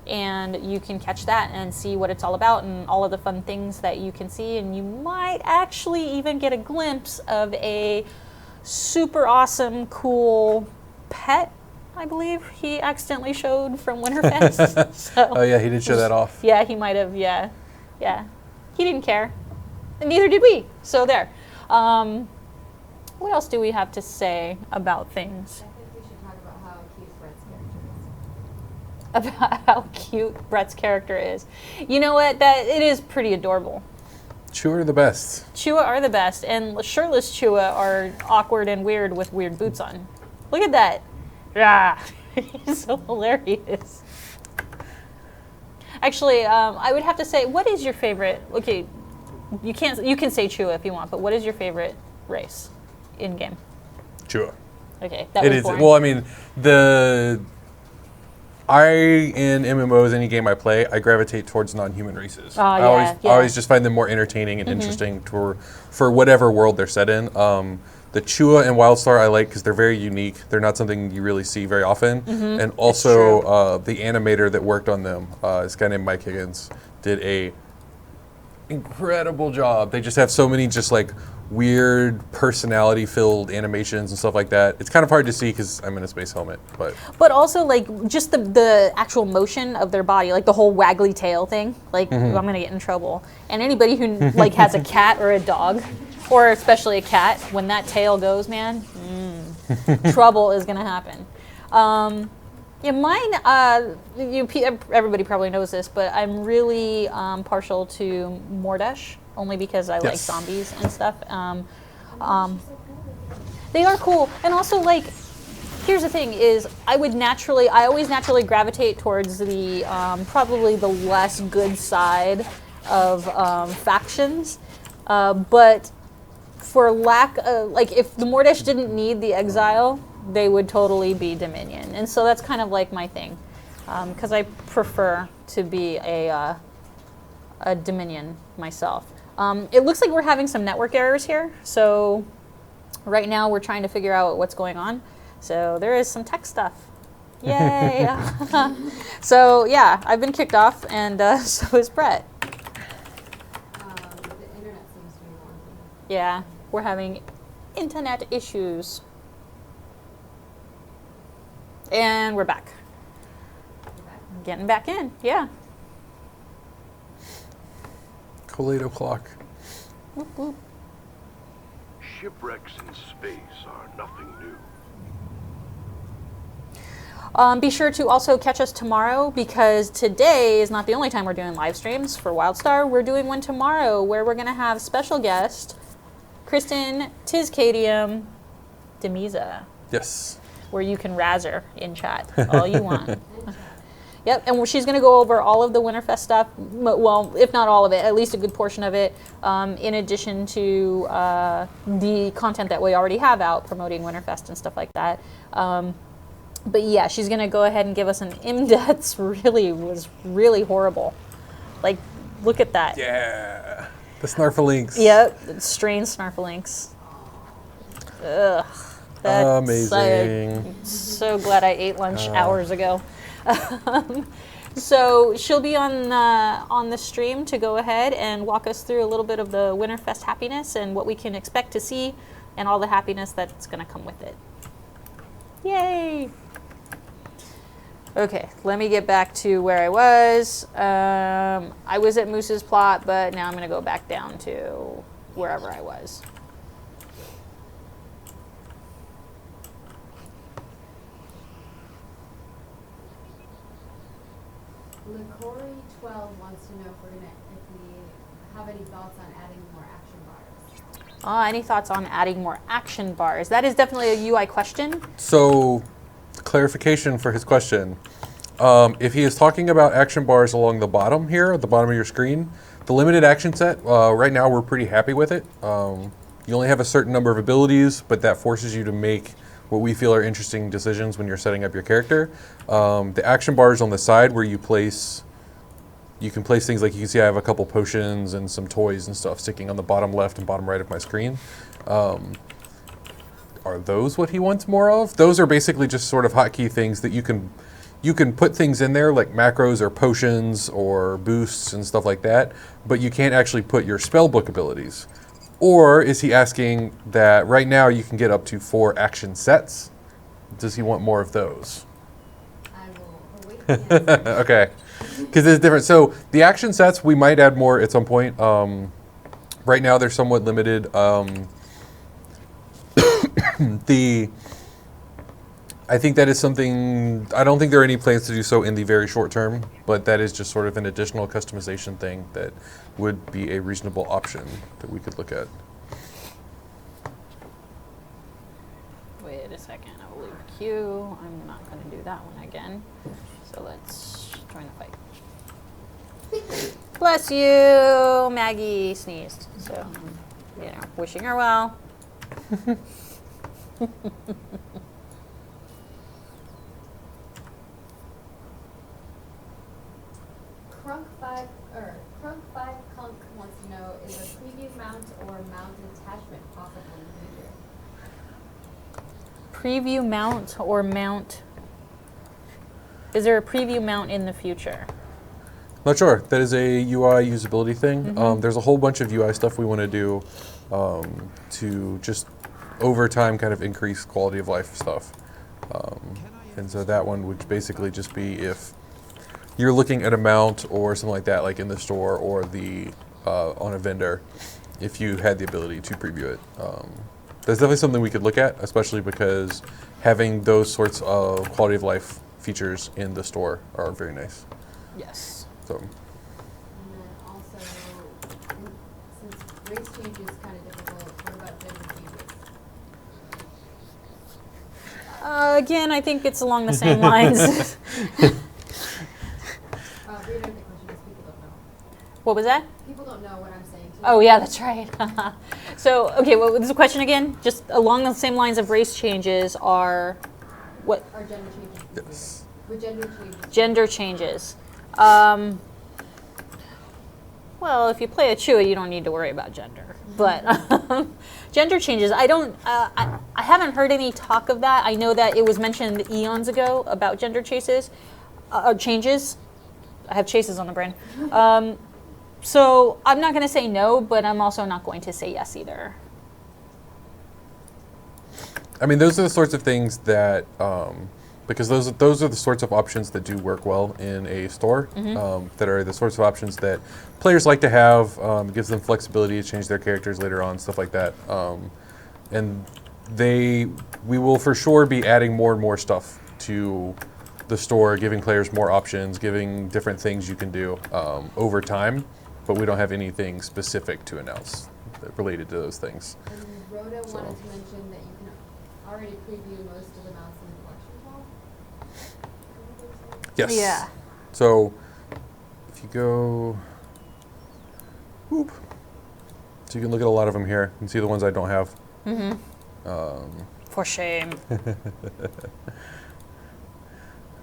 and you can catch that and see what it's all about and all of the fun things that you can see, and you might actually even get a glimpse of a super awesome, cool pet, I believe he accidentally showed from Winterfest. So, oh yeah, he did show that off. Yeah, he might have, yeah. He didn't care. And neither did we. So there. What else do we have to say about things? I think we should talk about how cute Brett's character is. About how cute Brett's character is. You know what? It is pretty adorable. Chua are the best. Chua are the best, and shirtless Chua are awkward and weird with weird boots on. Look at that. Yeah, he's so hilarious. Actually, I would have to say, what is your favorite? Okay, you can say Chua if you want, but what is your favorite race in game? Chua. Okay, that was boring. Well, I mean, in MMOs, any game I play, I gravitate towards non-human races. Oh, I always just find them more entertaining and interesting for whatever world they're set in. The Chua and WildStar I like because they're very unique. They're not something you really see very often. And also, the animator that worked on them, this guy named Mike Higgins, did a incredible job. They just have so many just like weird personality-filled animations and stuff like that. It's kind of hard to see because I'm in a space helmet, but also like just the actual motion of their body, like the whole waggly tail thing. Like I'm gonna get in trouble. And anybody who like has a cat or a dog, or especially a cat, when that tail goes, man, trouble is gonna happen. Yeah, mine. Everybody probably knows this, but I'm really partial to Mordesh, only because I like zombies and stuff. They are cool, and also like, here's the thing: is I always naturally gravitate towards the probably the less good side of factions, but for lack of like, if the Mordesh didn't need the exile, they would totally be Dominion, and so that's kind of like my thing, because I prefer to be a Dominion myself. It looks like we're having some network errors here, so right now we're trying to figure out what's going on. So there is some tech stuff. Yay! So yeah, I've been kicked off, and so is Brett. The internet seems to be wonky. Yeah, we're having internet issues. And we're back. Getting back in, yeah. Cool 8 o'clock. Whoop, whoop. Shipwrecks in space are nothing new. Be sure to also catch us tomorrow, because today is not the only time we're doing live streams for WildStar. We're doing one tomorrow where we're going to have special guest Kristen Tiscadium Demiza. Yes. Where you can razz her in chat all you want. Yep, and she's going to go over all of the Winterfest stuff. Well, if not all of it, at least a good portion of it, in addition to the content that we already have out promoting Winterfest and stuff like that. But yeah, she's gonna go ahead and give us an IM that's was really horrible. Like, look at that. Yeah. The Snarflinks. Yep, strained Snarflinks. Ugh. That's amazing. So glad I ate lunch hours ago. So she'll be on the stream to go ahead and walk us through a little bit of the Winterfest happiness and what we can expect to see and all the happiness that's going to come with it. Yay! Okay, let me get back to where I was. I was at Moose's plot, but now I'm going to go back down to wherever I was. Corey12 wants to know if we have any thoughts on adding more action bars. Any thoughts on adding more action bars? That is definitely a UI question. So, clarification for his question. If he is talking about action bars along the bottom here, at the bottom of your screen, the limited action set, right now we're pretty happy with it. You only have a certain number of abilities, but that forces you to make what we feel are interesting decisions when you're setting up your character. The action bars on the side where you can place things, like you can see I have a couple potions and some toys and stuff sticking on the bottom left and bottom right of my screen. Are those what he wants more of? Those are basically just sort of hotkey things that you can put things in there like macros or potions or boosts and stuff like that, but you can't actually put your spellbook abilities. Or is he asking that right now you can get up to 4 action sets? Does he want more of those? I will await the answer. Okay, because it's different. So the action sets, we might add more at some point. Right now they're somewhat limited. I think that is something, I don't think there are any plans to do so in the very short term, but that is just sort of an additional customization thing that would be a reasonable option that we could look at. Wait a second, I will leave Q. I'm not going to do that one again. So let's join the fight. Bless you! Maggie sneezed. So, wishing her well. Crunk5 Clunk wants to know, is a preview mount or mount attachment possible in the future? Preview mount or mount? Is there a preview mount in the future? Not sure. That is a UI usability thing. There's a whole bunch of UI stuff we want to do to just over time kind of increase quality of life stuff. And so that one would basically just be if you're looking at a mount or something like that, like in the store or on a vendor, if you had the ability to preview it. That's definitely something we could look at, especially because having those sorts of quality of life features in the store are very nice. Yes. So. And then also, since race change is kind of difficult, what about gender changes? Again, I think it's along the same lines. Reiterate the question because people don't know. What was that? People don't know what I'm saying. To Oh, yeah, that's right. So, okay, what was the question again? Just along the same lines of race changes are what? Are gender changes? Yes. With gender changes. Gender changes. Well, if you play a Chewie, you don't need to worry about gender. But gender changes, I haven't heard any talk of that. I know that it was mentioned eons ago about gender changes. I have chases on the brain. So I'm not going to say no, but I'm also not going to say yes either. I mean, those are the sorts of things that, because those are the sorts of options that do work well in a store, that are the sorts of options that players like to have. It gives them flexibility to change their characters later on, stuff like that. And we will for sure be adding more and more stuff to the store, giving players more options, giving different things you can do over time, but we don't have anything specific to announce related to those things. And Rhoda wanted to mention that you can already preview most of the mounts in the collection hall. Yes. Yeah. So if you go, whoop, so you can look at a lot of them here and see the ones I don't have. For shame.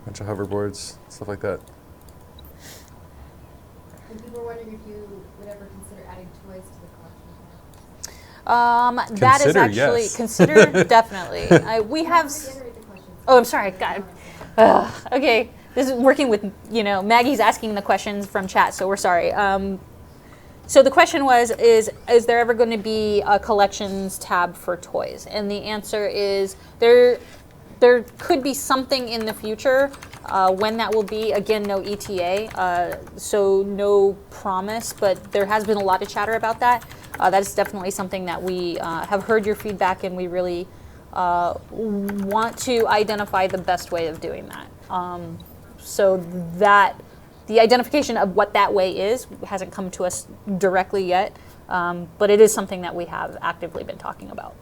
bunch of hoverboards, stuff like that. And people were wondering if you would ever consider adding toys to the collection. That is Consider, actually yes. consider definitely. We have. Reiterate the questions. Oh, I'm sorry. God. Okay, this is working with Maggie's asking the questions from chat, so we're sorry. So the question was, is there ever going to be a collections tab for toys? And the answer is there could be something in the future. When that will be, again, no ETA, so no promise, but there has been a lot of chatter about that. That is definitely something that we have heard your feedback, and we really want to identify the best way of doing that. So that the identification of what that way is hasn't come to us directly yet, but it is something that we have actively been talking about.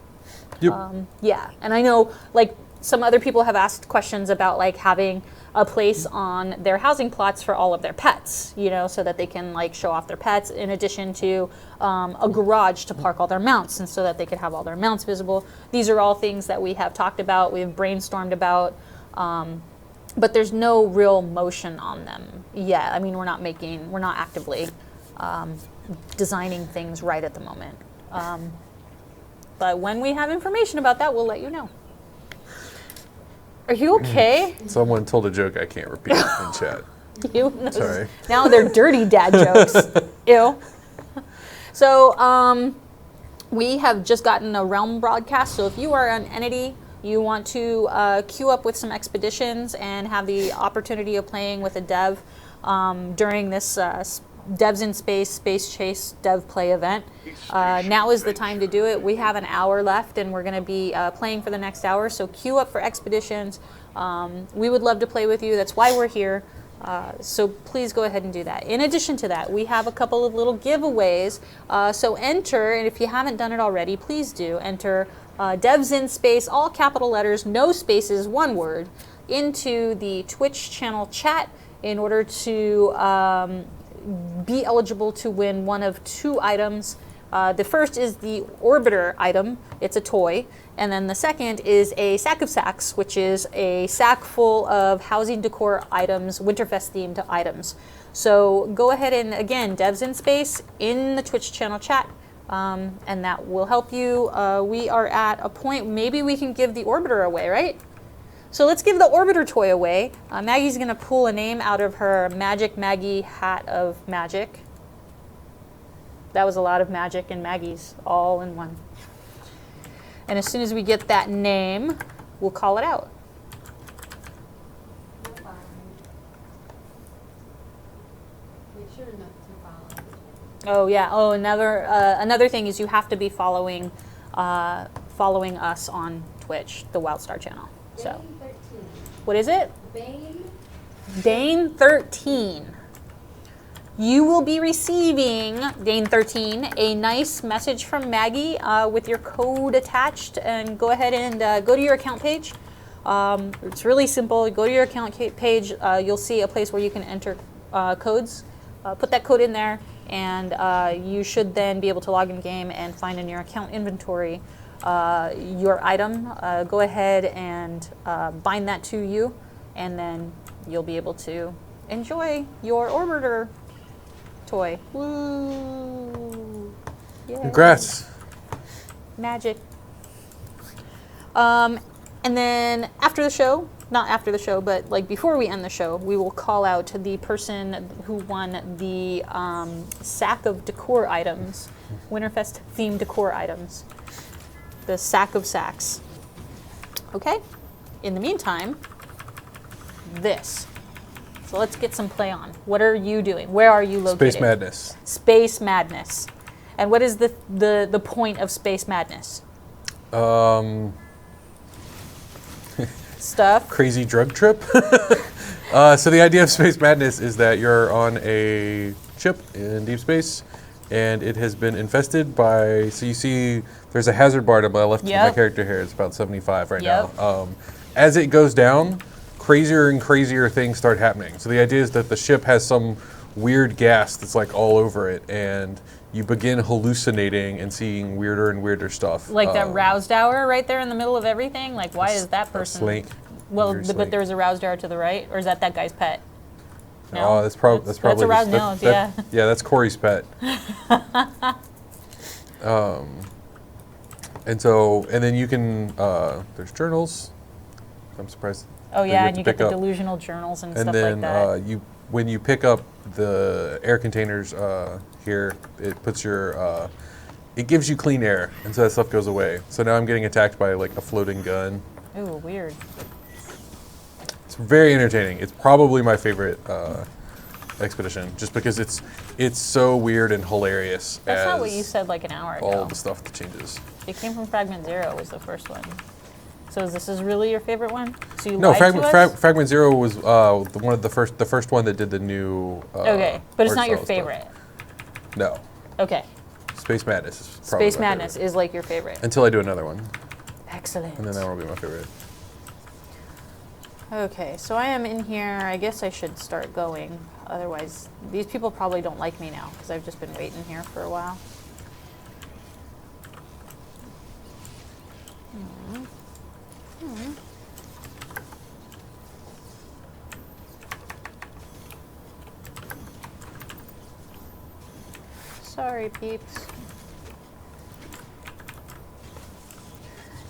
Yep. Yeah, and I know like some other people have asked questions about like having a place on their housing plots for all of their pets, so that they can like show off their pets, in addition to a garage to park all their mounts, and so that they could have all their mounts visible. These are all things that we have talked about, we have brainstormed about, but there's no real motion on them yet. I mean, we're not actively designing things right at the moment. But when we have information about that, we'll let you know. Are you okay? Someone told a joke I can't repeat in chat. Sorry. Now they're dirty dad jokes. Ew. So we have just gotten a Realm broadcast. So if you are an entity, you want to queue up with some expeditions and have the opportunity of playing with a dev during this Devs in Space Chase Dev Play event. Now is the time to do it. We have an hour left, and we're going to be playing for the next hour, so queue up for expeditions. We would love to play with you. That's why we're here. So please go ahead and do that. In addition to that, we have a couple of little giveaways. So enter, and if you haven't done it already, please do. Enter Devs in Space, all capital letters, no spaces, one word, into the Twitch channel chat in order to be eligible to win one of two items. The first is the Orbiter item. It's a toy. And then the second is a sack of sacks, which is a sack full of housing decor items, Winterfest themed items. So go ahead and, again, Devs in Space in the Twitch channel chat, and that will help you. We are at a point, maybe we can give the Orbiter away, right? So let's give the Orbiter toy away. Maggie's going to pull a name out of her Magic Maggie hat of magic. That was a lot of magic and Maggie's all in one. And as soon as we get that name, we'll call it out. No following. Make sure not to follow. Oh yeah. Oh, another thing is you have to be following us on Twitch, the WildStar channel. So. Bane 13. What is it? Bane. Dane13. You will be receiving, Dane13, a nice message from Maggie with your code attached. And go ahead and go to your account page. It's really simple. Go to your account page. You'll see a place where you can enter codes. Put that code in there, and you should then be able to log in game and find in your account inventory your item. Go ahead and bind that to you, and then you'll be able to enjoy your Orbiter toy. Woo! Yay. Congrats. Magic. And then after the show, not after the show, but like before we end the show, we will call out the person who won the sack of decor items, Winterfest themed decor items. The sack of sacks. Okay? In the meantime, this. So let's get some play on. What are you doing? Where are you located? Space Madness. Space Madness. And what is the point of Space Madness? Stuff. Crazy drug trip. So the idea of Space Madness is that you're on a ship in deep space, and it has been infested by, so you see there's a hazard bar to my left of my character here. It's about 75 right now. As it goes down, crazier and crazier things start happening. So the idea is that the ship has some weird gas that's like all over it, and you begin hallucinating and seeing weirder and weirder stuff. Like that roused hour right there in the middle of everything? Like, why is that person Well, Weird but snake. there was a rouse jar to the right, or is that guy's pet? Oh, that's probably That's a rouse nose, yeah. Yeah, that's Corey's pet. And then you can, there's journals. I'm surprised. Oh that yeah, have and to you get pick the up. delusional journals and And stuff then like that. when you pick up the air containers here, it puts your, it gives you clean air, and so that stuff goes away. So now I'm getting attacked by like a floating gun. Ooh, weird. It's very entertaining. It's probably my favorite expedition, just because it's so weird and hilarious. That's not what you said like an hour ago. All the stuff that changes. It came from Fragment Zero was the first one. So this is really your favorite one? So you No, lied to us? Fragment Zero was the first one that did the new. Okay, but it's not your art style favorite. stuff. No, Okay. Space Madness is probably Space my Madness favorite. is like your favorite. Until I do another one, Excellent. and then that will be my favorite. Okay, so I am in here. I guess I should start going. Otherwise, these people probably don't like me now because I've just been waiting here for a while. Sorry, peeps.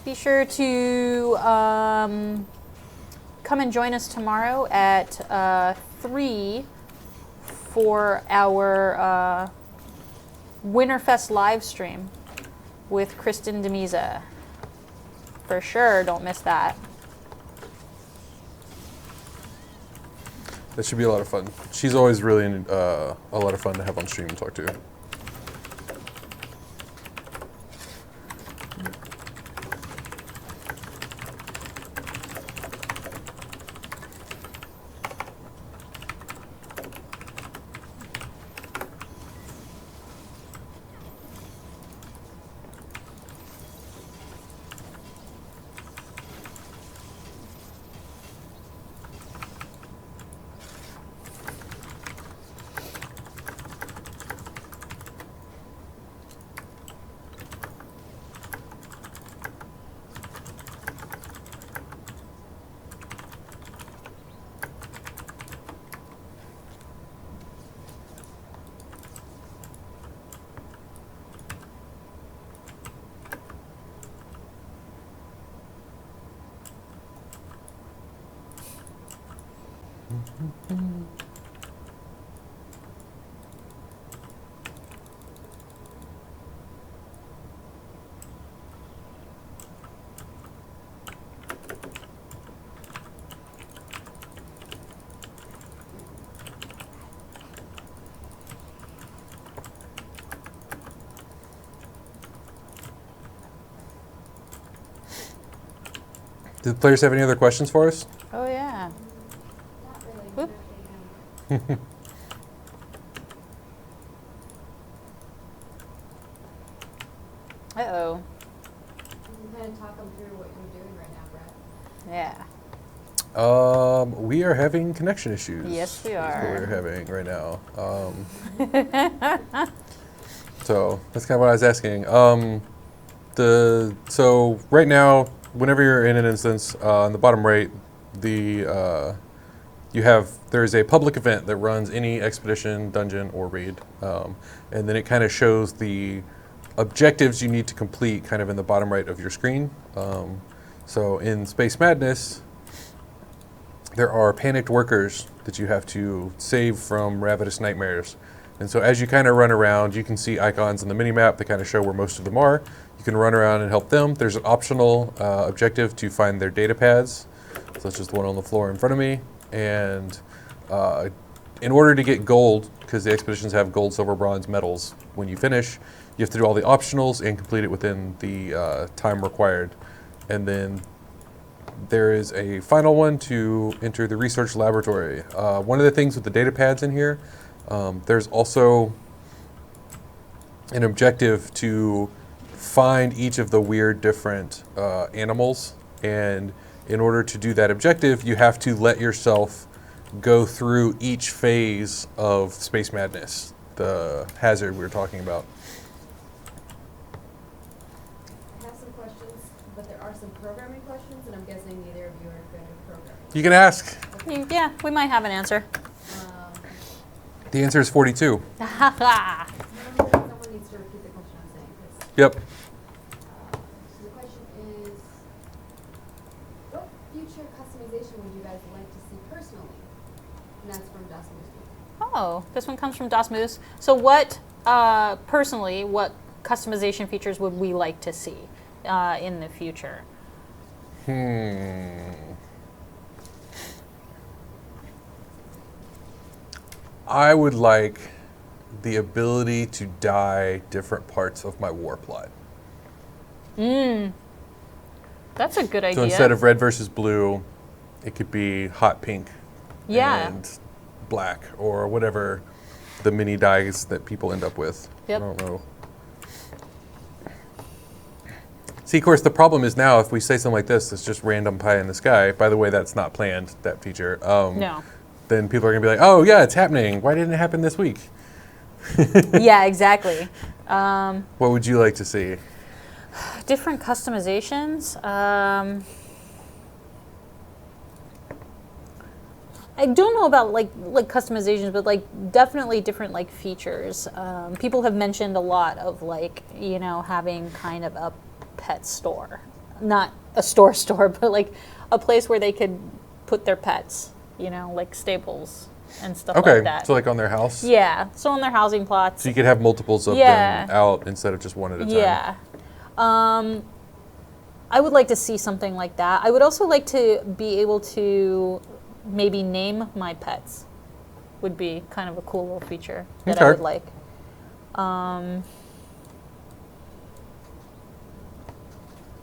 Be sure to come and join us tomorrow at 3 for our Winterfest live stream with Kristen Demiza. For sure, don't miss that. That should be a lot of fun. She's always really a lot of fun to have on stream and talk to. Do the players have any other questions for us? Oh, yeah. Not really. Whoop. But they, Uh-oh. you can kind of talk them through what you're doing right now, Brett. Yeah. We are having connection issues. Yes, we is what are. we're having right now. So that's kind of what I was asking. So right now, whenever you're in an instance, on the bottom right, there's a public event that runs any expedition, dungeon, or raid, and then it kind of shows the objectives you need to complete kind of in the bottom right of your screen. So in Space Madness, there are panicked workers that you have to save from ravenous nightmares. And so as you kind of run around, you can see icons on the minimap that kind of show where most of them are. You can run around and help them. There's an optional objective to find their data pads, such as the one on the floor in front of me. And in order to get gold, because the expeditions have gold, silver, bronze medals, when you finish, you have to do all the optionals and complete it within the time required. And then there is a final one to enter the research laboratory. One of the things with the data pads in here, there's also an objective to find each of the weird different animals. And in order to do that objective, you have to let yourself go through each phase of Space Madness, the hazard we were talking about. I have some questions, but there are some programming questions, and I'm guessing neither of you are good at You can ask. Yeah, we might have an answer. The answer is 42. Someone needs to repeat the question I'm saying. 'Cause, Yep. so the question is, what future customization would you guys like to see personally? And that's from Das Moose. Oh, this one comes from Das Moose. So what, personally, what customization features would we like to see in the future? I would like the ability to dye different parts of my war plot. That's a good idea. So instead of red versus blue, it could be hot pink Yeah. and black or whatever the mini dyes that people end up with. Yep. I don't know. See, of course, the problem is now if we say something like this, it's just random pie in the sky. By the way, that's not planned, that feature. No. Then people are going to be like, oh, yeah, it's happening. Why didn't it happen this week? Yeah, exactly. What would you like to see? Different customizations. I don't know about like customizations, but like definitely different like features. People have mentioned a lot of like, you know, having kind of a pet store, not a store, but like a place where they could put their pets, you know, like stables and stuff Okay, like that. so like on their house? Yeah, so on their housing plots. So you could have multiples of Yeah. them out instead of just one at a time. Yeah. I would like to see something like that. I would also like to be able to maybe name my pets. Would be kind of a cool little feature that I Okay. would like.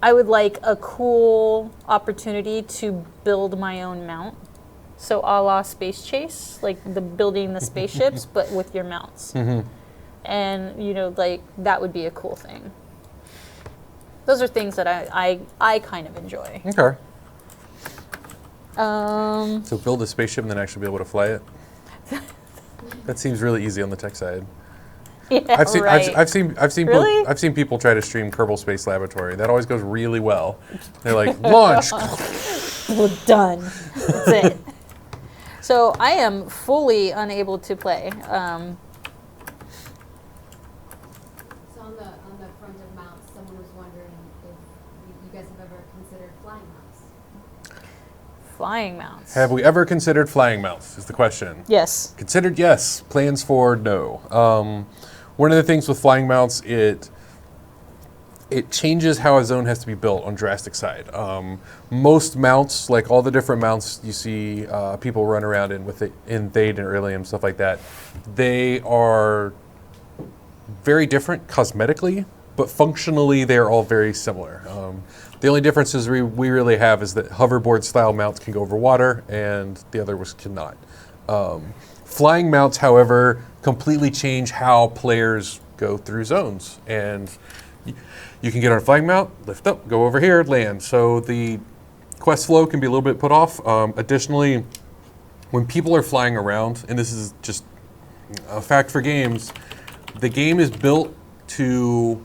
I would like a cool opportunity to build my own mount. So a la Space Chase, like the building the spaceships, but with your mounts. And, you know, like that would be a cool thing. Those are things that I kind of enjoy. Okay. Um, So build a spaceship and then actually be able to fly it? That seems really easy on the tech side. yeah, I've seen right. I've seen Really? I've seen people try to stream Kerbal Space Laboratory. That always goes really well. They're like, launch. We're done. That's it. So I am fully unable to play. So on the front of mounts, someone was wondering if you guys have ever considered flying mounts. Flying mounts. Have we ever considered flying mounts? Is the question. Yes. Considered yes. Plans for no. One of the things with flying mounts, it changes how a zone has to be built on drastic side. Most mounts, like all the different mounts you see people run around in with it in Thade and Earlium, stuff like that, they are very different cosmetically, but functionally they are all very similar. The only differences we really have is that hoverboard style mounts can go over water and the other ones cannot. Flying mounts, however, completely change how players go through zones. And you can get on a flying mount, lift up, go over here, land. So the quest flow can be a little bit put off. Additionally, when people are flying around, and this is just a fact for games, the game is built to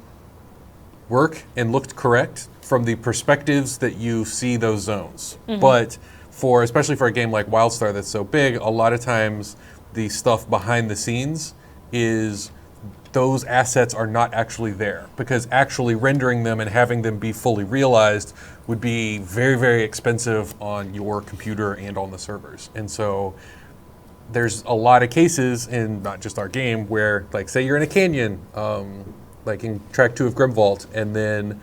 work and look correct from the perspectives that you see those zones. But especially for a game like WildStar that's so big, a lot of times the stuff behind the scenes is those assets are not actually there, because actually rendering them and having them be fully realized would be very, very expensive on your computer and on the servers. And so there's a lot of cases in not just our game where, like, say you're in a canyon, like in track 2 of Grimvault, and then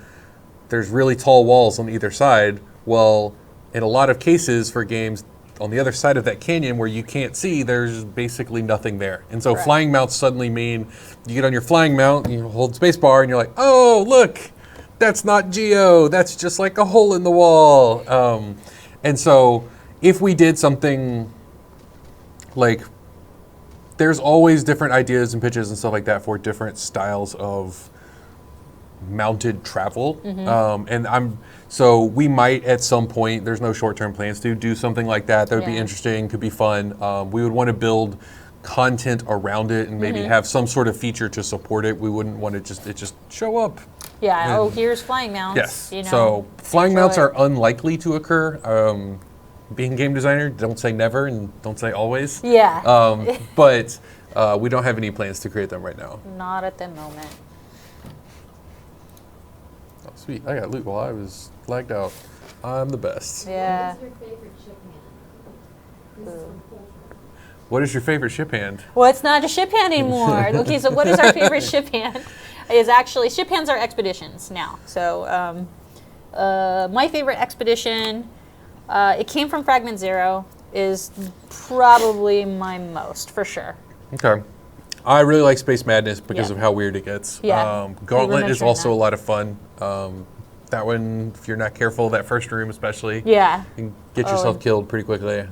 there's really tall walls on either side. Well, in a lot of cases for games, on the other side of that canyon where you can't see, there's basically nothing there. And so flying mounts suddenly mean you get on your flying mount, you hold spacebar, and you're like, oh, look, that's not geo. That's just like a hole in the wall. And so if we did something like, there's always different ideas and pitches and stuff like that for different styles of mounted travel. So we might at some point, there's no short-term plans to do something like that. That would be Yeah. interesting, could be fun. We would want to build content around it and maybe have some sort of feature to support it. We wouldn't want to just show up. Yeah. Oh, here's flying mounts. Yes. You know, So flying enjoy mounts it. are unlikely to occur. being game designer. Don't say never and don't say always. Yeah. But we don't have any plans to create them right now. Not at the moment. Oh, sweet. I got loot while I was lagged out. I'm the best. Yeah. What's your favorite ship hand? This is from Coltrane. What is your favorite ship hand? Well, it's not a ship hand anymore. Okay, so what is our favorite ship hand? Is actually, ship hands are expeditions now. So my favorite expedition, it came from Fragment Zero, is probably my most, for sure. Okay. I really like Space Madness because Yeah. of how weird it gets. Yeah. Gauntlet is mentioning also that. a lot of fun. That one, if you're not careful, that first room especially, Yeah. you can get yourself killed pretty quickly.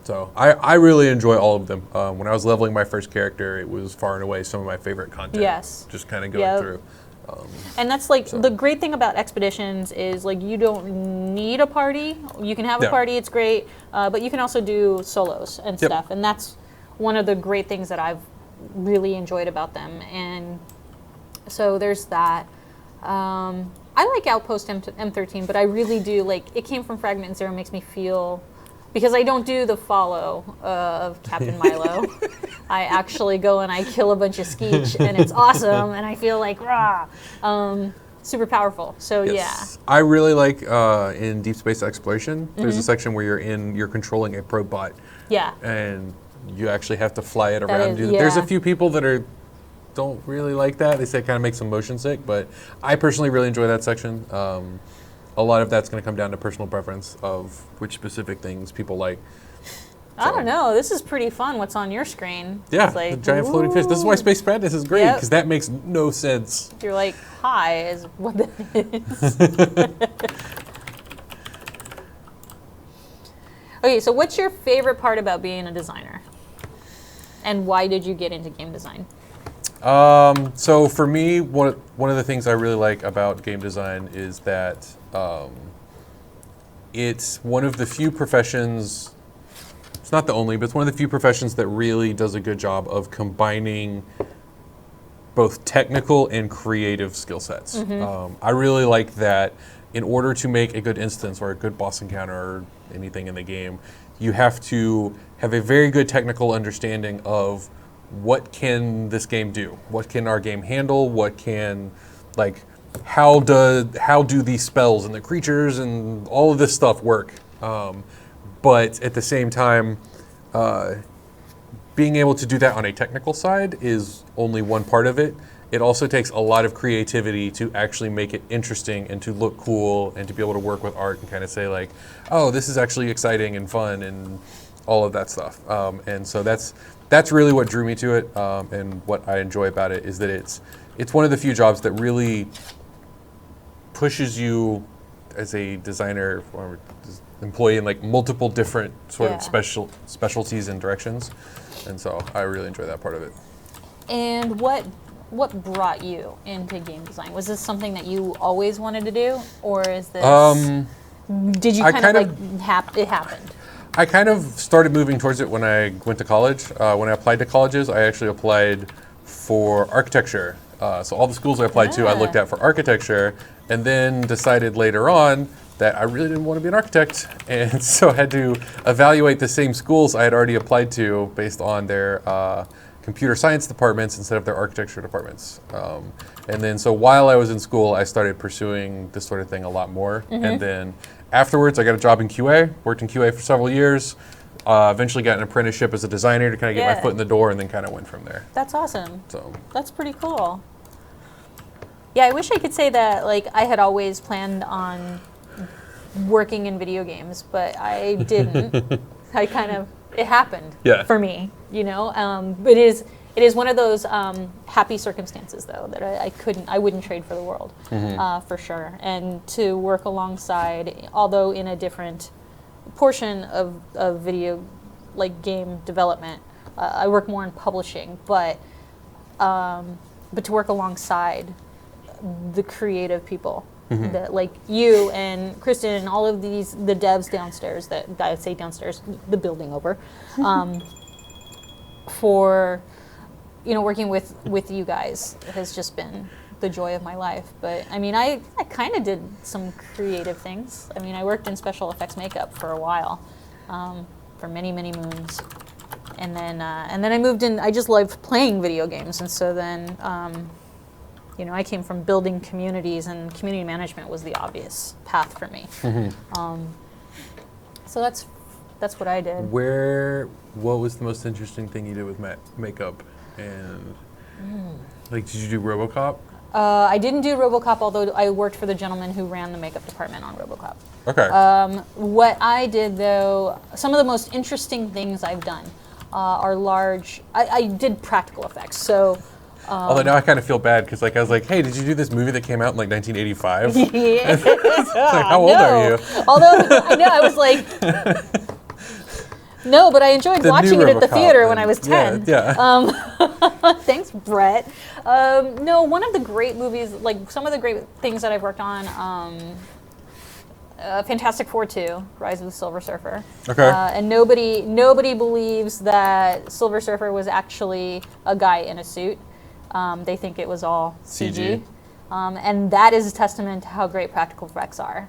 So I really enjoy all of them. When I was leveling my first character, it was far and away some of my favorite content. Yes. Just kind of going Yep. through. And that's like, So- the great thing about expeditions is like you don't need a party. You can have a Yeah. party, it's great, but you can also do solos and Yep. stuff. And that's one of the great things that I've really enjoyed about them. And so there's that. I like Outpost M13, but I really do like, it came from Fragment Zero, makes me feel, because I don't do the follow of Captain Milo. I actually go and I kill a bunch of Skeech, and it's awesome, and I feel like, rah, super powerful. So Yes. I really like in Deep Space Exploration, there's a section where you're controlling a probe bot, yeah, and you actually have to fly it That around. is- Do that. There's a yeah. few people that don't really like that. They say it kind of makes them motion sick, but I personally really enjoy that section. A lot of that's going to come down to personal preference of which specific things people like. I don't know. This is pretty fun. What's on your screen? Yeah, It's like, the giant floating fish. This is why ooh. Space Madness is great, Yep. because that makes no sense. You're like, hi, is what that is. Okay, so what's your favorite part about being a designer? And why did you get into game design? So for me, one of the things I really like about game design is that it's one of the few professions, it's not the only, but it's one of the few professions that really does a good job of combining both technical and creative skill sets. I really like that in order to make a good instance or a good boss encounter or anything in the game, you have to have a very good technical understanding of what can this game do? What can our game handle? What can, like, how do these spells and the creatures and all of this stuff work? But at the same time, being able to do that on a technical side is only one part of it. It also takes a lot of creativity to actually make it interesting and to look cool and to be able to work with art and kind of say like, oh, this is actually exciting and fun and all of that stuff. And so that's really what drew me to it, and what I enjoy about it is that it's one of the few jobs that really pushes you as a designer or employee in like multiple different sort of specialties and directions. And so I really enjoy that part of it. And what brought you into game design? Was this something that you always wanted to do, or is this? Did you kind of like it happened? I kind of started moving towards it when I went to college. When I applied to colleges, I actually applied for architecture. So all the schools I applied to, I looked at for architecture, and then decided later on that I really didn't want to be an architect, and so I had to evaluate the same schools I had already applied to based on their computer science departments instead of their architecture departments. And then so while I was in school, I started pursuing this sort of thing a lot more. And then afterwards, I got a job in QA, worked in QA for several years, eventually got an apprenticeship as a designer to kind of get my foot in the door, and then kind of went from there. That's awesome. So That's pretty cool. Yeah, I wish I could say that like I had always planned on working in video games, but I didn't. It happened for me, you know. But it is one of those happy circumstances though that I wouldn't trade for the world, for sure. And to work alongside, although in a different portion of video, like game development, I work more in publishing, but to work alongside the creative people. That, like you and Kristen and all of the devs downstairs, that I say downstairs, the building over, for working with you guys has just been the joy of my life. But I mean, I kind of did some creative things. I mean, I worked in special effects makeup for a while, for many moons, and then I moved in. I just loved playing video games, and so then you know, I came from building communities, and community management was the obvious path for me. So that's what I did. What was the most interesting thing you did with makeup? And like, did you do RoboCop? I didn't do RoboCop, although I worked for the gentleman who ran the makeup department on RoboCop. Okay. What I did, though, some of the most interesting things I've done are large. I did practical effects, so. Although now I kind of feel bad because like I was like, hey, did you do this movie that came out in like 1985? Yeah. Like, how old are you? Although I know I was like, no, but I enjoyed watching it at the theater when I was 10. Yeah. Thanks, Brett. No, one of the great movies, like some of the great things that I've worked on. Fantastic Four 2, Rise of the Silver Surfer. Okay. And nobody believes that Silver Surfer was actually a guy in a suit. They think it was all CG. And that is a testament to how great practical effects are,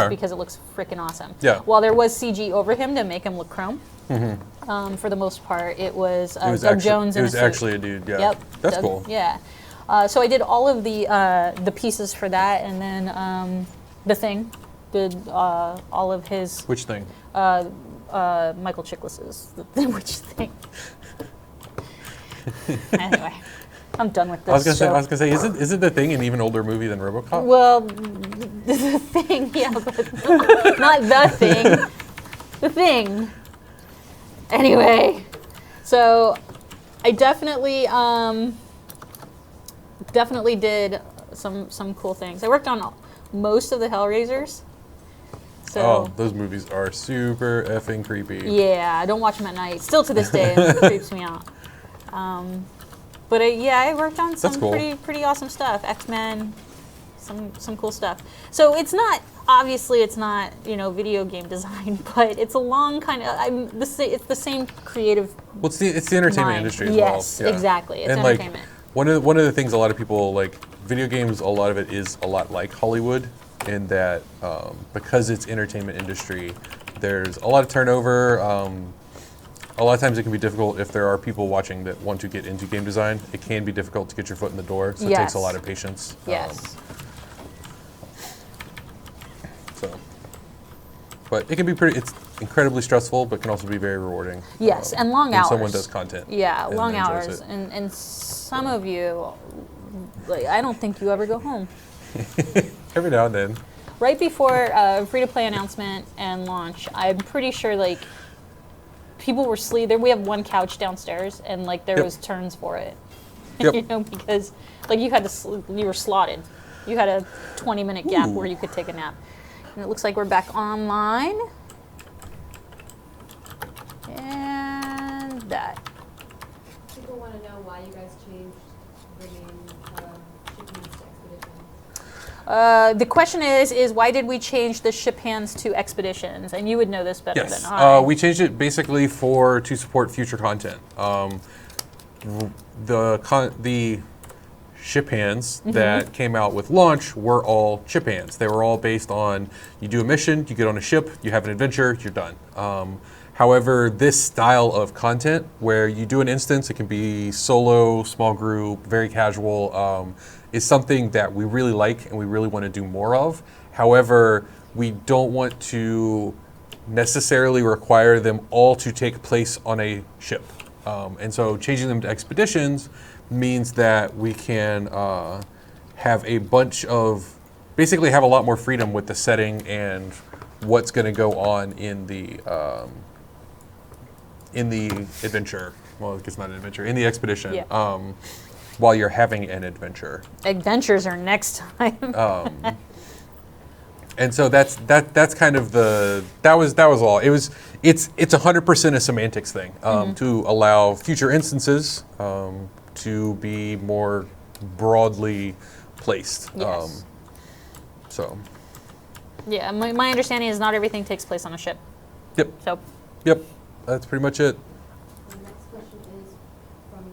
because it looks freaking awesome. Yeah. While there was CG over him to make him look chrome, for the most part, it was Doug Jones in a suit. It was actually a dude, yeah. Yep. That's cool. Yeah. So I did all of the pieces for that, and then The Thing did all of his... Which thing? Michael Chiklis's Which Thing. Anyway. I'm done with this. I was gonna say, isn't The Thing an even older movie than RoboCop? Well, The Thing, yeah, but not The Thing. The Thing. Anyway, so I definitely did some cool things. I worked on most of the Hellraisers. So, oh, those movies are super effing creepy. Yeah, I don't watch them at night. Still to this day, it creeps me out. But I worked on some pretty awesome stuff. X-Men, some cool stuff. So it's not video game design, but it's a long kind of it's the same creative. Well, it's the entertainment industry as well. Yes, exactly. It's and entertainment. Like one of the things a lot of people like video games. A lot of it is a lot like Hollywood in that because it's entertainment industry, there's a lot of turnover. A lot of times it can be difficult if there are people watching that want to get into game design. It can be difficult to get your foot in the door, so it takes a lot of patience. Yes. But it can be it's incredibly stressful, but can also be very rewarding. Yes, and long hours. When someone does content. Yeah, long hours. And some of you, like, I don't think you ever go home. Every now and then. Right before free-to-play announcement and launch, I'm pretty sure, like, people were sleeping. We have one couch downstairs, and like there was turns for it. Yep. You know, because like you were slotted. You had a 20-minute gap where you could take a nap. And it looks like we're back online. And that. People want to know why you guys changed the name Ship Hands to Expeditions. The question is why did we change the Ship Hands to Expeditions? And you would know this better than I. We changed it basically to support future content. The ship hands that came out with launch were all chip hands. They were all based on you do a mission, you get on a ship, you have an adventure, you're done. However, this style of content where you do an instance, it can be solo, small group, very casual, is something that we really like and we really want to do more of. However, we don't want to necessarily require them all to take place on a ship. And so changing them to expeditions means that we can have a bunch of, basically have a lot more freedom with the setting and what's going to go on in the adventure. Well, it's not an adventure, in the expedition. Yeah. While you're having an adventure. Adventures are next time. And so that's kind of that was all. It's 100% a semantics thing to allow future instances to be more broadly placed. Yes. So. Yeah, my understanding is not everything takes place on a ship. Yep. So. Yep, that's pretty much it. The next question is from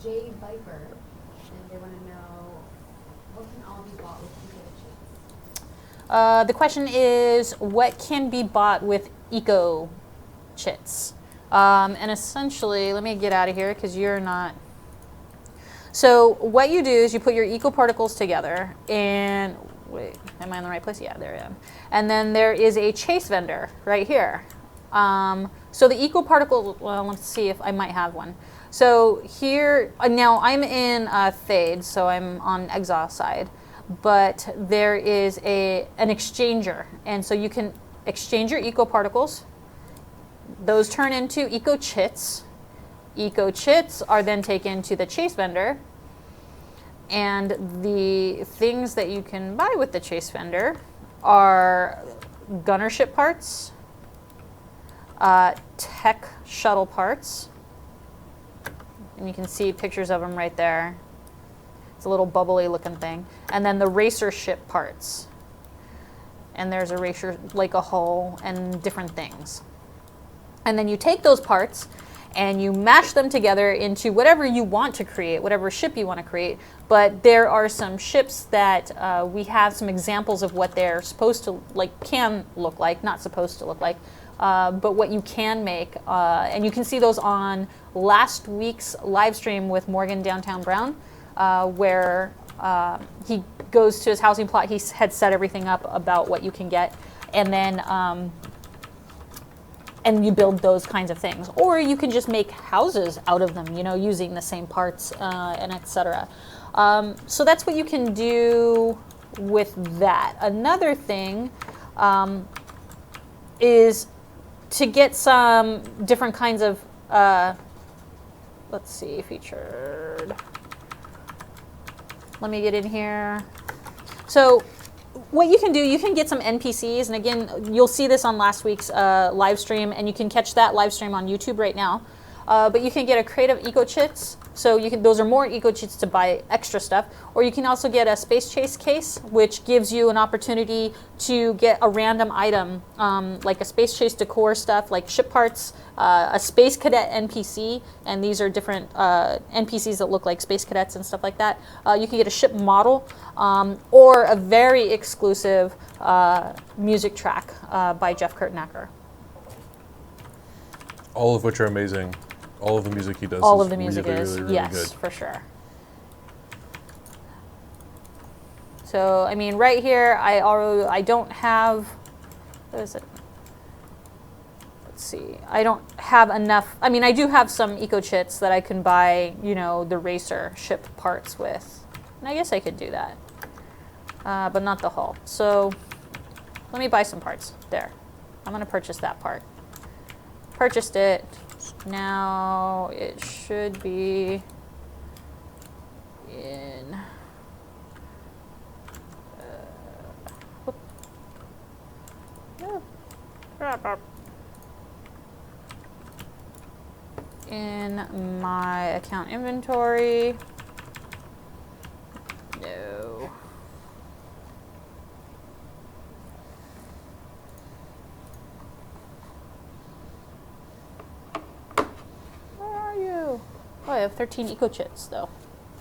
Jay Viper, and they want to know what The question is, what can be bought with eco chits? And essentially, let me get out of here because you're not. So what you do is you put your eco particles together and, wait, am I in the right place? Yeah, there I am. And then there is a chase vendor right here. So the eco particle, well, let's see if I might have one. So here, now I'm in Thade, so I'm on Exhaust side, but there is an exchanger. And so you can exchange your eco particles. Those turn into eco chits. Eco chits are then taken to the chase vendor, and the things that you can buy with the chase vendor are gunner ship parts, tech shuttle parts, and you can see pictures of them right there. It's a little bubbly looking thing. And then the racer ship parts, and there's a racer like a hull and different things. And then you take those parts and you mash them together into whatever you want to create, whatever ship you want to create. But there are some ships that we have some examples of what they're supposed to, like, can look like, not supposed to look like, but what you can make. And you can see those on last week's live stream with Morgan Downtown Brown, where he goes to his housing plot. He had set everything up about what you can get. And then and you build those kinds of things, or you can just make houses out of them, you know, using the same parts and etc. So that's what you can do with that. Another thing is to get some different kinds of let's see, featured. Let me get in here. So what you can do, you can get some NPCs, and again, you'll see this on last week's live stream, and you can catch that live stream on YouTube right now. But you can get a crate of eco chits, so you can, those are more eco chits to buy extra stuff, or you can also get a space chase case, which gives you an opportunity to get a random item, like a space chase decor stuff, like ship parts, a space cadet NPC, and these are different NPCs that look like space cadets and stuff like that. You can get a ship model, or a very exclusive music track by Jeff Kurtnacker. All of which are amazing. All of the music he does. All of the music really, is, really, really yes, good. for sure. So, I mean, right here, I don't have, what is it? Let's see, I don't have enough. I mean, I do have some eco chits that I can buy, you know, the racer ship parts with. And I guess I could do that, but not the hull. So let me buy some parts. There, I'm gonna purchase that part. Purchased it. Now it should be in in my account inventory. No. Oh, I have 13 eco chits, though.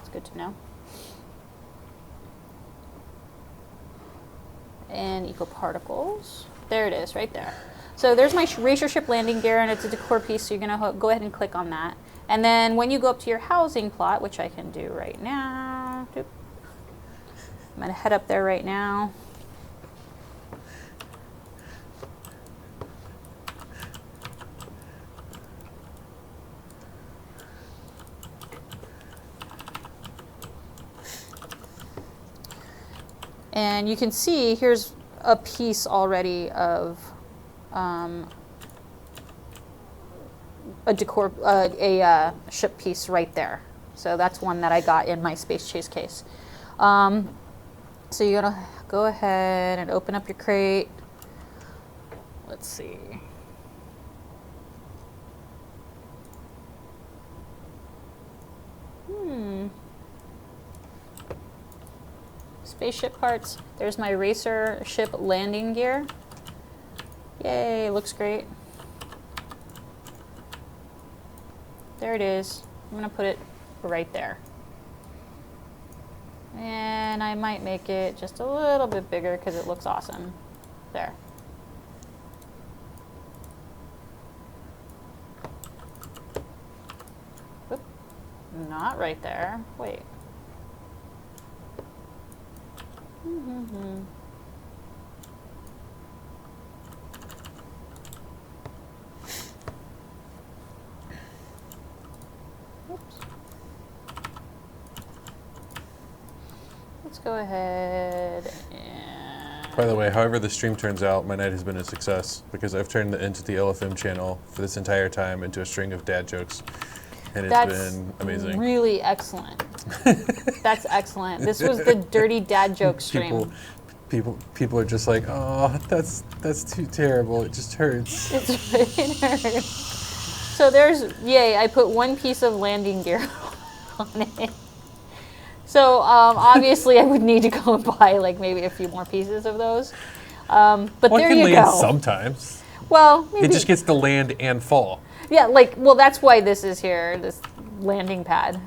It's good to know. And eco particles. There it is, right there. So there's my racer ship landing gear, and it's a decor piece, so you're going to go ahead and click on that. And then when you go up to your housing plot, which I can do right now, I'm going to head up there right now. And you can see here's a piece already of a decor, a ship piece right there. So that's one that I got in my Space Chase case. So you're gonna go ahead and open up your crate. Let's see. Spaceship parts. There's my racer ship landing gear. Yay, looks great. There it is. I'm gonna put it right there. And I might make it just a little bit bigger because it looks awesome. There. Oop. Not right there. Wait. Oops. Let's go ahead and... By the way, however the stream turns out, my night has been a success because I've turned the Entity LFM channel for this entire time into a string of dad jokes. And it's been amazing. Really excellent. That's excellent. This was the dirty dad joke stream. People are just like, oh, that's too terrible. It just hurts. It hurts. So there's, yay, I put one piece of landing gear on it. So obviously I would need to go and buy like maybe a few more pieces of those. But there you go. It can land sometimes. Well, maybe. It just gets to land and fall. Yeah, like, well, that's why this is here, this landing pad.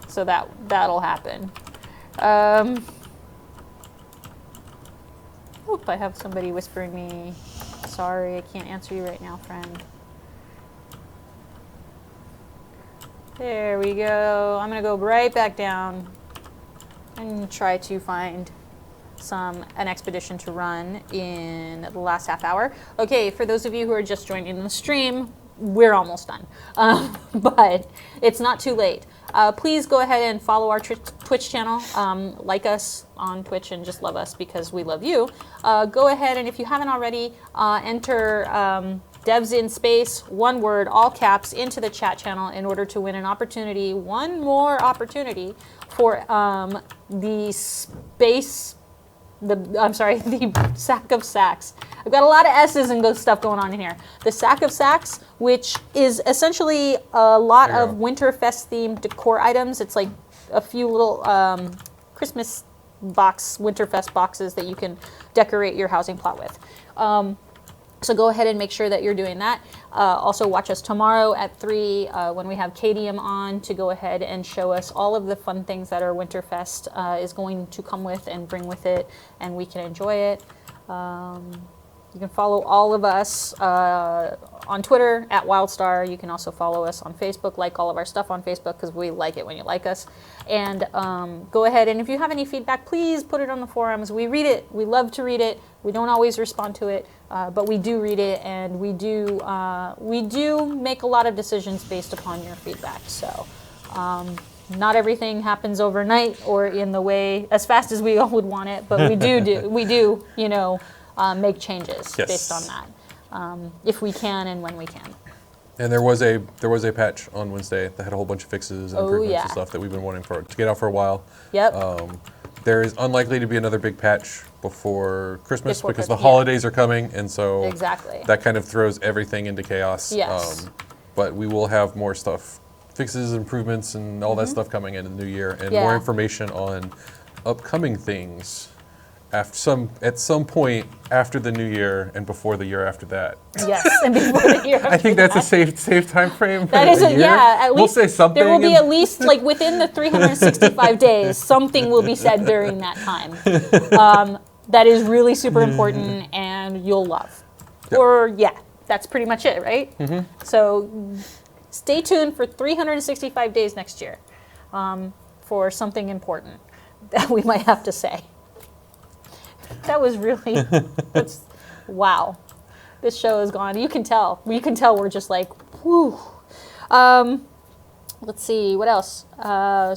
So that'll happen. Oop, I have somebody whispering me. Sorry, I can't answer you right now, friend. There we go. I'm gonna go right back down and try to find an expedition to run in the last half hour. Okay, for those of you who are just joining the stream, we're almost done, but it's not too late. Please go ahead and follow our Twitch channel, like us on Twitch, and just love us because we love you. Go ahead and if you haven't already, enter Devs in Space, one word, all caps, into the chat channel in order to win an opportunity, one more opportunity for the sack of sacks. I've got a lot of S's and good stuff going on in here. The sack of sacks, which is essentially a lot of Winterfest themed decor items. It's like a few little Christmas Winterfest boxes that you can decorate your housing plot with. So go ahead and make sure that you're doing that. Also watch us tomorrow at 3 when we have Kadium on to go ahead and show us all of the fun things that our Winterfest is going to come with and bring with it, and we can enjoy it. You can follow all of us on Twitter at WildStar. You can also follow us on Facebook, like all of our stuff on Facebook because we like it when you like us. And go ahead, and if you have any feedback, please put it on the forums. We read it. We love to read it. We don't always respond to it, but we do read it, and we do make a lot of decisions based upon your feedback. So not everything happens overnight or in the way as fast as we all would want it, but we do make changes based on that if we can and when we can. And there was a patch on Wednesday that had a whole bunch of fixes and improvements and stuff that we've been wanting to get out for a while. Yep. There is unlikely to be another big patch before Christmas because the holidays are coming, and so that kind of throws everything into chaos. Yes. But we will have more stuff, fixes, improvements, and all that stuff coming in the new year, and more information on upcoming things at some point after the new year and before the year after that. Yes, and before the year after I think that's a safe time frame. That is at least we'll say something. There will be at least like within the 365 days, something will be said during that time. That is really super important and you'll love. Yep. Or that's pretty much it, right? Mm-hmm. So stay tuned for 365 days next year for something important that we might have to say. That was really, wow. This show is gone. You can tell we're just like, whew. Let's see, what else?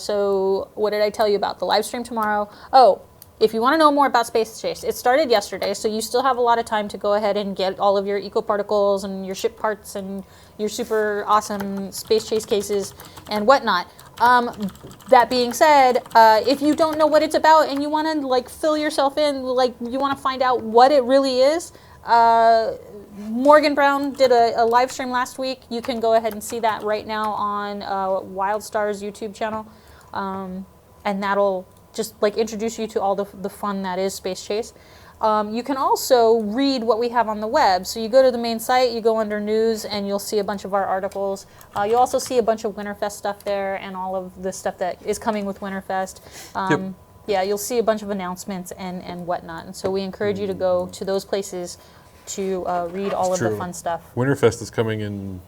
So what did I tell you about? The live stream tomorrow. Oh, if you want to know more about Space Chase, it started yesterday, so you still have a lot of time to go ahead and get all of your eco-particles and your ship parts and your super awesome Space Chase cases and whatnot. That being said, if you don't know what it's about and you want to like fill yourself in, like you want to find out what it really is, Morgan Brown did a live stream last week. You can go ahead and see that right now on WildStar's YouTube channel, and that'll just like introduce you to all the fun that is Space Chase. You can also read what we have on the web. So you go to the main site, you go under news, and you'll see a bunch of our articles. You'll also see a bunch of Winterfest stuff there and all of the stuff that is coming with Winterfest. Yeah, you'll see a bunch of announcements and whatnot. And so we encourage you to go to those places to read all of the fun stuff. Winterfest is coming in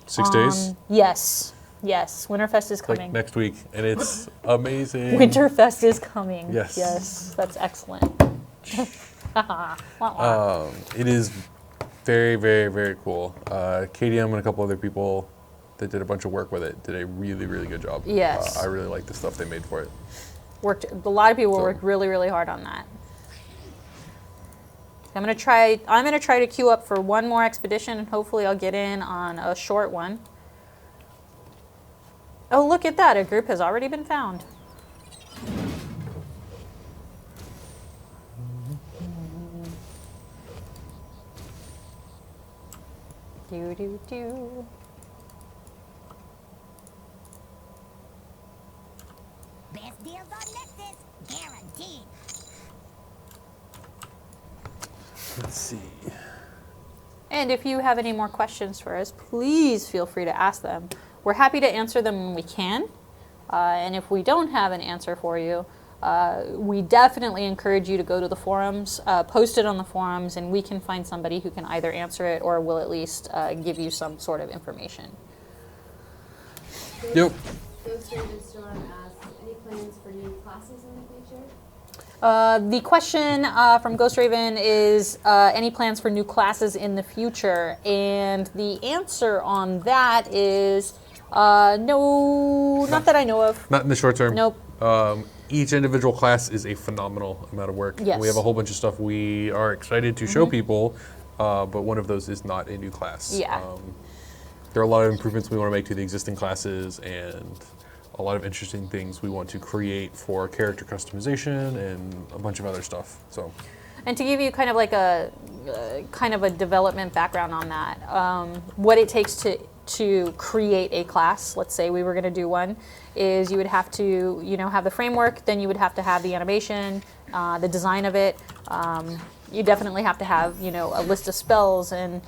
6 days. Yes. Yes. Winterfest is coming. Like next week, and it's amazing. Winterfest is coming. Yes. Yes. That's excellent. It is very, very, very cool. KDM and a couple other people that did a bunch of work with it did a really, really good job. Yes. I really like the stuff they made for it. A lot of people worked really, really hard on that. I'm gonna try to queue up for one more expedition, and hopefully I'll get in on a short one. Oh, look at that! A group has already been found. Do do do. Best deals on Nexus, guaranteed. Let's see. And if you have any more questions for us, please feel free to ask them. We're happy to answer them when we can. And if we don't have an answer for you, we definitely encourage you to go to the forums, post it on the forums, and we can find somebody who can either answer it or will at least give you some sort of information. Yep. Ghost Raven Storm asks, any plans for new classes in the future? The question from Ghost Raven is any plans for new classes in the future? And the answer on that is no, not that I know of. Not in the short term. Nope. Each individual class is a phenomenal amount of work. Yes. We have a whole bunch of stuff we are excited to show people, but one of those is not a new class. Yeah. There are a lot of improvements we want to make to the existing classes and a lot of interesting things we want to create for character customization and a bunch of other stuff. So, And to give you kind of like a development background on that, what it takes to create a class, let's say we were going to do one, is you would have to have the framework, then you would have to have the animation, the design of it. You definitely have to have a list of spells and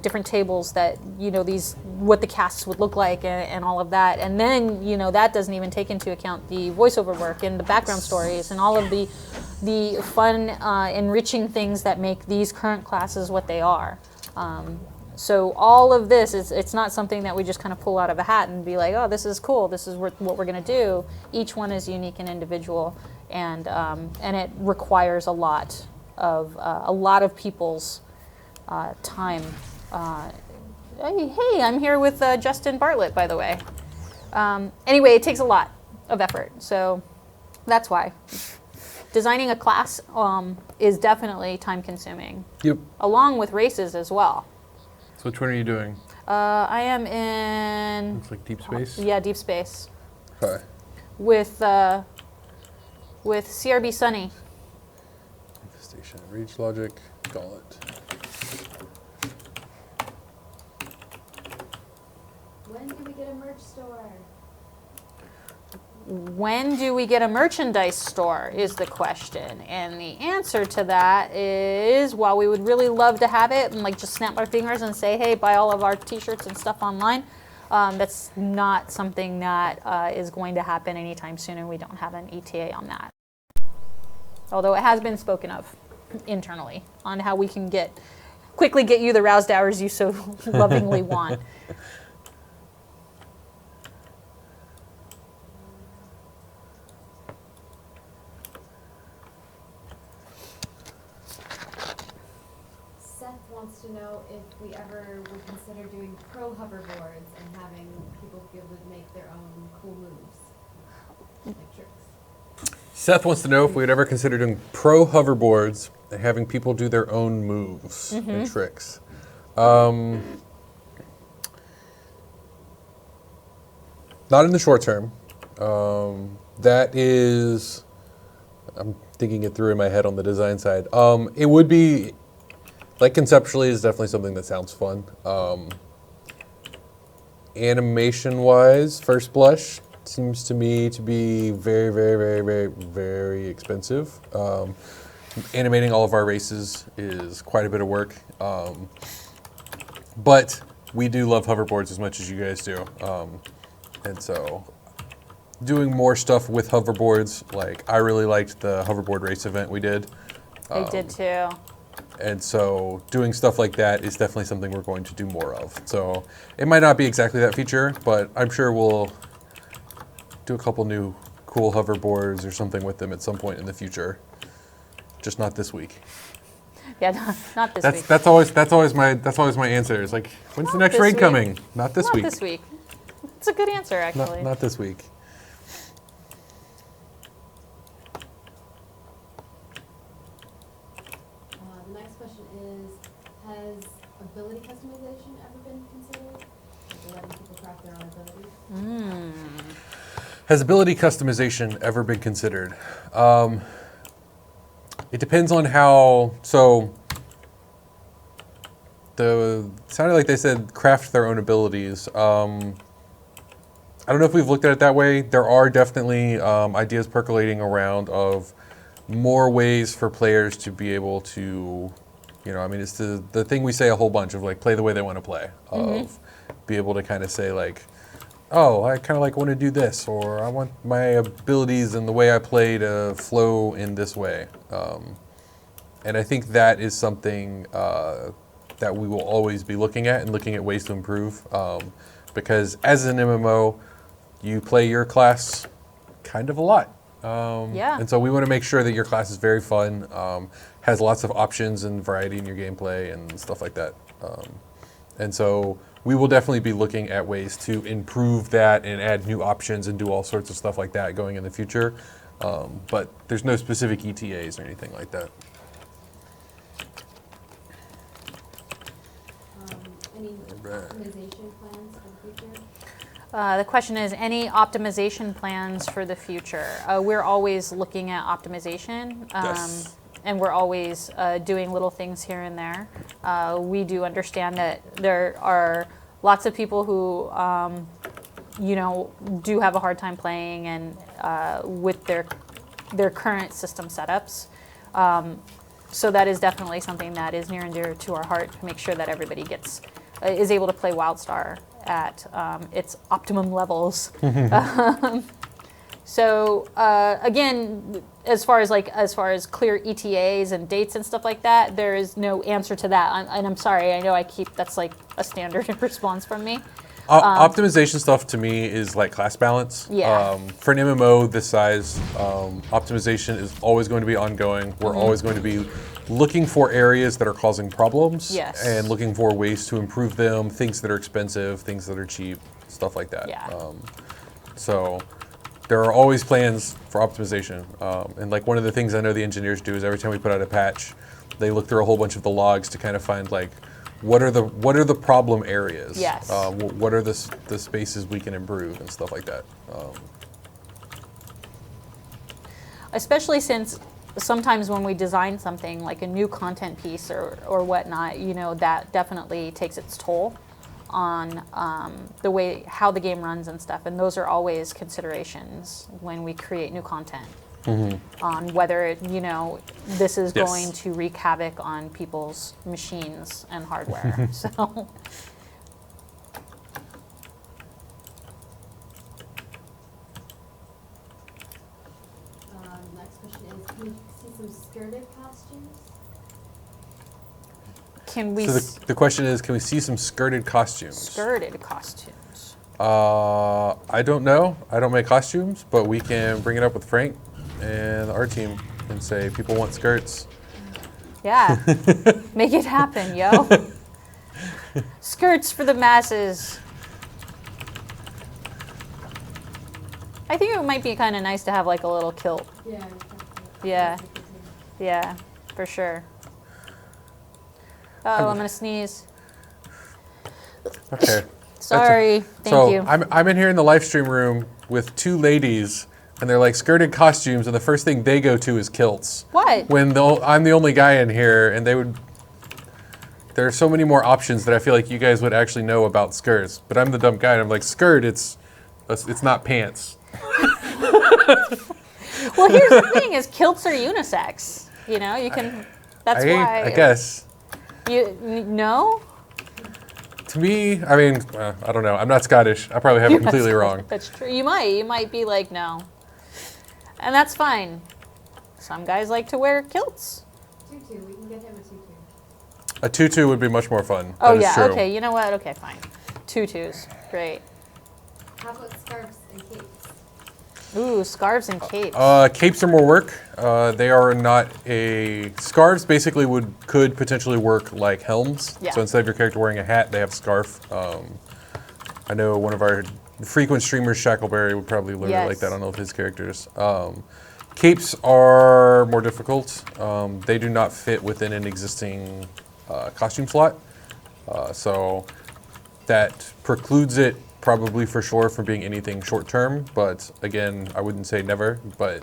different tables that what the casts would look like and all of that. And then that doesn't even take into account the voiceover work and the background stories and all of the fun enriching things that make these current classes what they are. So all of this it's not something that we just kind of pull out of a hat and be like, oh, this is cool, this is what we're going to do. Each one is unique and individual, and it requires a lot of people's time. Hey, I'm here with Justin Bartlett, by the way. Anyway, it takes a lot of effort, so that's why. Designing a class is definitely time-consuming. yep. Along with races as well. So which one are you doing? I am in... Looks like Deep Space. Yeah, Deep Space. Hi. With CRB Sunny. Infestation, Reach Logic, Gauntlet. When do we get a merch store? When do we get a merchandise store is the question. And the answer to that is, while we would really love to have it and just snap our fingers and say, hey, buy all of our t-shirts and stuff online, that's not something that is going to happen anytime soon, and we don't have an ETA on that. Although it has been spoken of internally on how we can quickly get you the roused hours you so lovingly want. Seth wants to know if we ever would consider doing pro hoverboards and having people be able to make their own cool moves, like tricks. Seth wants to know if we would ever consider doing pro hoverboards and having people do their own moves and tricks. Not in the short term. That is, I'm thinking it through in my head on the design side. It would be, conceptually, is definitely something that sounds fun. Animation-wise, first blush, seems to me to be very, very, very, very, very expensive. Animating all of our races is quite a bit of work. But we do love hoverboards as much as you guys do. And so doing more stuff with hoverboards. Like, I really liked the hoverboard race event we did. I did too. And so doing stuff like that is definitely something we're going to do more of. So it might not be exactly that feature, but I'm sure we'll do a couple new cool hoverboards or something with them at some point in the future. Just not this week. Yeah, not this week. That's always my answer. It's like, when's the next raid coming? Not this week. Not this week. It's a good answer, actually. Not this week. The next question is, has ability customization ever been considered? Like letting people craft their own abilities? Has ability customization ever been considered? It depends on how. So, sounded like they said craft their own abilities. I don't know if we've looked at it that way. There are definitely ideas percolating around of more ways for players to be able to, I mean, it's the thing we say a whole bunch of, like, play the way they want to play. Of be able to kind of say, like, oh, I kind of like want to do this, or I want my abilities and the way I play to flow in this way. And I think that is something that we will always be looking at and looking at ways to improve. Because as an MMO, you play your class kind of a lot. And so we want to make sure that your class is very fun, has lots of options and variety in your gameplay and stuff like that. And so we will definitely be looking at ways to improve that and add new options and do all sorts of stuff like that going in the future. But there's no specific ETAs or anything like that. Any optimization plans for the future? The question is, any optimization plans for the future? We're always looking at optimization. Yes. And we're always doing little things here and there. We do understand that there are lots of people who, do have a hard time playing and with their current system setups. So that is definitely something that is near and dear to our heart, to make sure that everybody is able to play WildStar at its optimum levels. So again, as far as clear ETAs and dates and stuff like that, there is no answer to that. And I'm sorry, I know that's like a standard response from me. Optimization stuff to me is like class balance. Yeah. For an MMO this size, optimization is always going to be ongoing. We're always going to be looking for areas that are causing problems. Yes. And looking for ways to improve them, things that are expensive, things that are cheap, stuff like that. Yeah. So there are always plans for optimization. And like one of the things I know the engineers do is every time we put out a patch, they look through a whole bunch of the logs to kind of find like, what are the problem areas? Yes. What are the spaces we can improve and stuff like that? Especially since sometimes when we design something like a new content piece or whatnot, that definitely takes its toll on the way how the game runs and stuff. And those are always considerations when we create new content. On whether this is Yes. going to wreak havoc on people's machines and hardware. So Next question is, can we see some skirted costumes? can we So the question is, can we see some skirted costumes? skirted costumes? I don't know. I don't make costumes, but we can bring it up with Frank and our team and say people want skirts. Yeah, make it happen, yo. Skirts for the masses. I think it might be kind of nice to have like a little kilt. Yeah. Yeah. Yeah, for sure. Oh, I'm gonna sneeze. Okay. Sorry. Thank you. I'm in here in the live stream room with two ladies, and they're like skirted costumes, and the first thing they go to is kilts. What? When I'm the only guy in here, and there are so many more options that I feel like you guys would actually know about skirts. But I'm the dumb guy, and I'm like, skirt, it's not pants. Well, here's the thing: is kilts are unisex. You can. That's why. I guess. You no. To me, I mean, I don't know. I'm not Scottish. I probably have it completely wrong. That's true. You might be like, no. And that's fine. Some guys like to wear kilts. Tutu, we can get him a tutu. A tutu would be much more fun. Oh, That is yeah. true. Okay, you know what? Okay, fine. Tutus. Great. How about scarves and capes? Ooh, scarves and capes. Capes are more work. They are not scarves. Basically, could potentially work like helms. Yeah. So instead of your character wearing a hat, they have a scarf. I know one of our frequent streamers, Shackleberry, would probably learn it like that on all of his characters. Capes are more difficult. They do not fit within an existing costume slot, so that precludes it probably for sure from being anything short term. But again, I wouldn't say never, but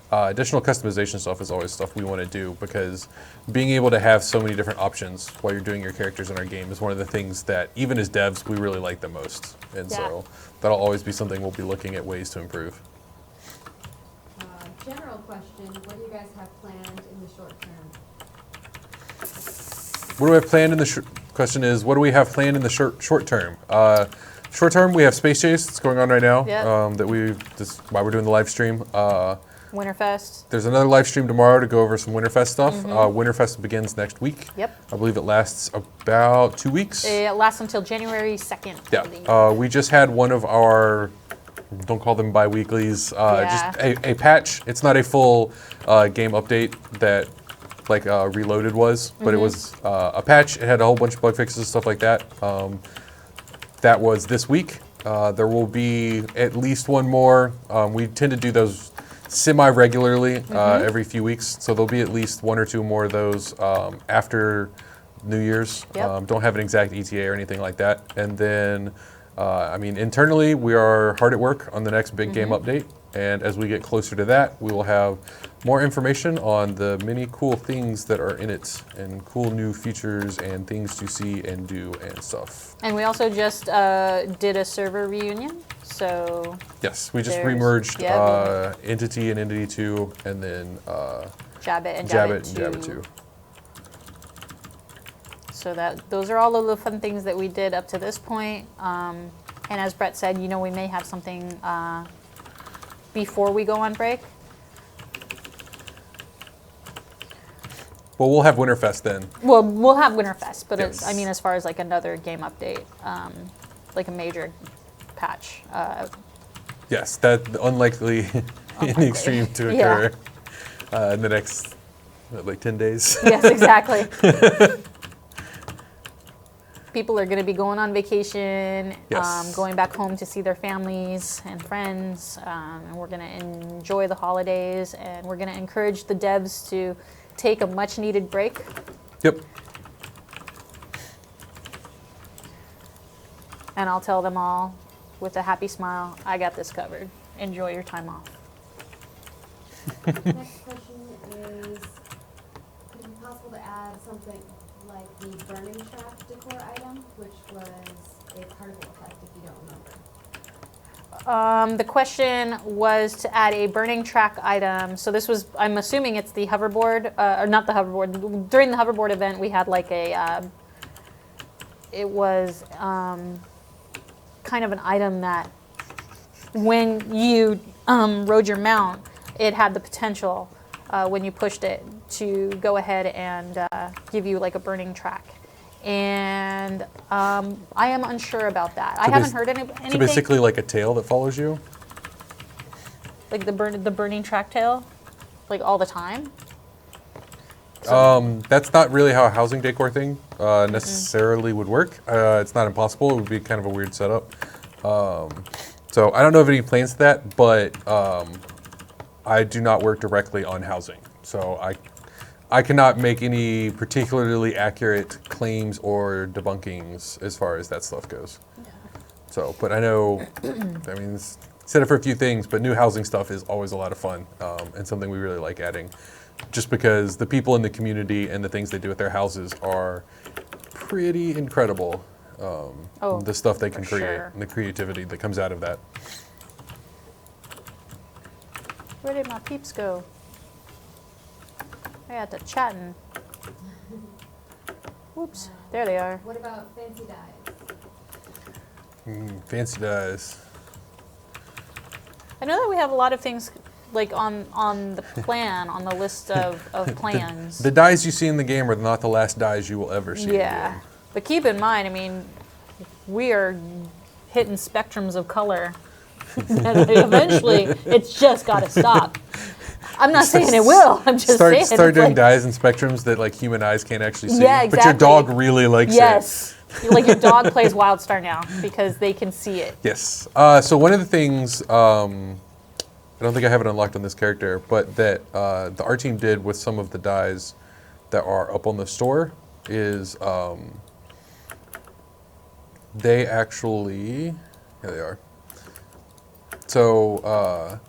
additional customization stuff is always stuff we want to do, because being able to have so many different options while you're doing your characters in our game is one of the things that even as devs we really like the most, and so that'll always be something we'll be looking at ways to improve. General question, what do you guys have planned in the short term? What do we have planned in the question is, what do we have planned in the short term? Short term, we have Space Chase that's going on right now. Yep. That's why we're doing the live stream. Winterfest. There's another live stream tomorrow to go over some Winterfest stuff. Winterfest begins next week. Yep. I believe it lasts about 2 weeks. It lasts until January 2nd. Yeah. We just had one of our, don't call them bi-weeklies, just a patch. It's not a full game update that like Reloaded was, but it was a patch. It had a whole bunch of bug fixes and stuff like that. That was this week. There will be at least one more. We tend to do those semi-regularly every few weeks, so there'll be at least one or two more of those after New Year's. Yep. Don't have an exact ETA or anything like that. And then, I mean, internally, we are hard at work on the next big game update. And as we get closer to that, we will have more information on the many cool things that are in it, and cool new features and things to see and do and stuff. And we also just did a server reunion, so... Yes, we just There's- remerged yeah, Entity and Entity 2, and then Jabbit and Jabbit and 2. Jabbit 2. So those are all of the fun things that we did up to this point. And as Brett said, you know, we may have something before we go on break. Well, we'll have Winterfest then. Well, we'll have Winterfest, but Yes. I mean, as far as like another game update, like a major patch. Yes, that unlikely in the extreme to occur in the next, like 10 days. Yes, exactly. People are going to be going on vacation, Yes. going back home to see their families and friends, and we're going to enjoy the holidays, and we're going to encourage the devs to take a much-needed break. Yep. And I'll tell them all with a happy smile, I got this covered. Enjoy your time off. Next question is, could it be possible to add something like the burning trap decor item, which was a particle effect, if you don't remember? The question was to add a burning track item. So this was, I'm assuming it's the hoverboard, or not the hoverboard. During the hoverboard event, we had like a, it was kind of an item that when you rode your mount, it had the potential when you pushed it to go ahead and give you like a burning track. And I am unsure about that. I haven't heard anything. So basically like a tail that follows you? Like the burning track tail? Like all the time? That's not really how a housing decor thing necessarily would work. It's not impossible. It would be kind of a weird setup. So I don't know of any plans to that, but I do not work directly on housing. So I cannot make any particularly accurate claims or debunkings as far as that stuff goes. Yeah. So, but I know, I mean, said it for a few things, but new housing stuff is always a lot of fun and something we really like adding. Just because the people in the community and the things they do with their houses are pretty incredible. The stuff they can create and the creativity that comes out of that. Where did my peeps go? I got to chatting. Whoops, there they are. What about fancy dyes? Fancy dies. I know that we have a lot of things like on the plan, on the list of plans. The dies you see in the game are not the last dies you will ever see in the game. But keep in mind, I mean, we are hitting spectrums of color. And eventually, it's just got to stop. I'm not saying it will. I'm just saying. Start doing dies and spectrums that like human eyes can't actually see. Yeah, exactly. But your dog really likes it. Yes. Like your dog plays WildStar now because they can see it. Yes. So one of the things, I don't think I have it unlocked on this character, but that the art team did with some of the dies that are up on the store is they actually, here they are. So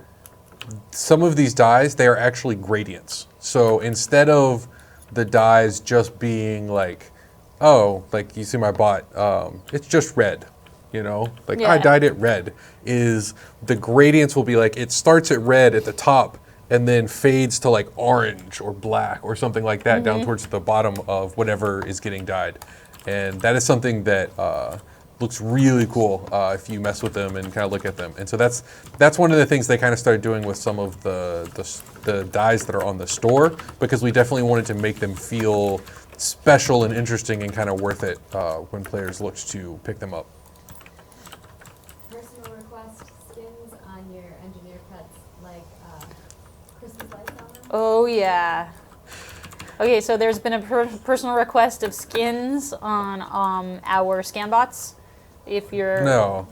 some of these dies, they are actually gradients. So instead of the dies just being like, oh, like you see my bot, it's just red, you know? Like I dyed it red, is the gradients will be like, it starts at red at the top and then fades to like orange or black or something like that down towards the bottom of whatever is getting dyed. And that is something that looks really cool if you mess with them and kind of look at them. And so that's one of the things they kind of started doing with some of the dyes that are on the store, because we definitely wanted to make them feel special and interesting and kind of worth it when players looked to pick them up. Personal request skins on your engineer pets, like Christmas lights on them. Oh, yeah. Okay, so there's been a personal request of skins on our scan bots. If you're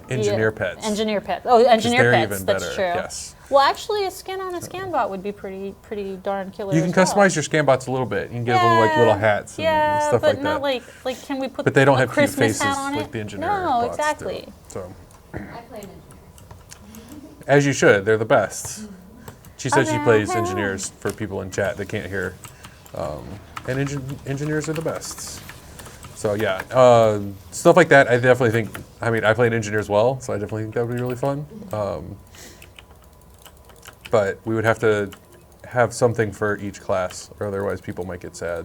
engineer pets. Engineer pets. Oh, engineer pets. Even That's better. true. Yes. Well, actually, a skin on a scan bot would be pretty darn killer. You can customize your scan bots a little bit. You can give them like little hats and stuff like that. but not like can we put? But they don't a have cute Christmas faces hat on like it? the engineer No, bots exactly. do. So, I play an engineer. as you should. They're the best. She says she plays Okay. engineers for people in chat that can't hear. And engineers are the best. So yeah, stuff like that. I definitely think. I mean, I played engineer as well, so I definitely think that would be really fun. But we would have to have something for each class, or otherwise people might get sad.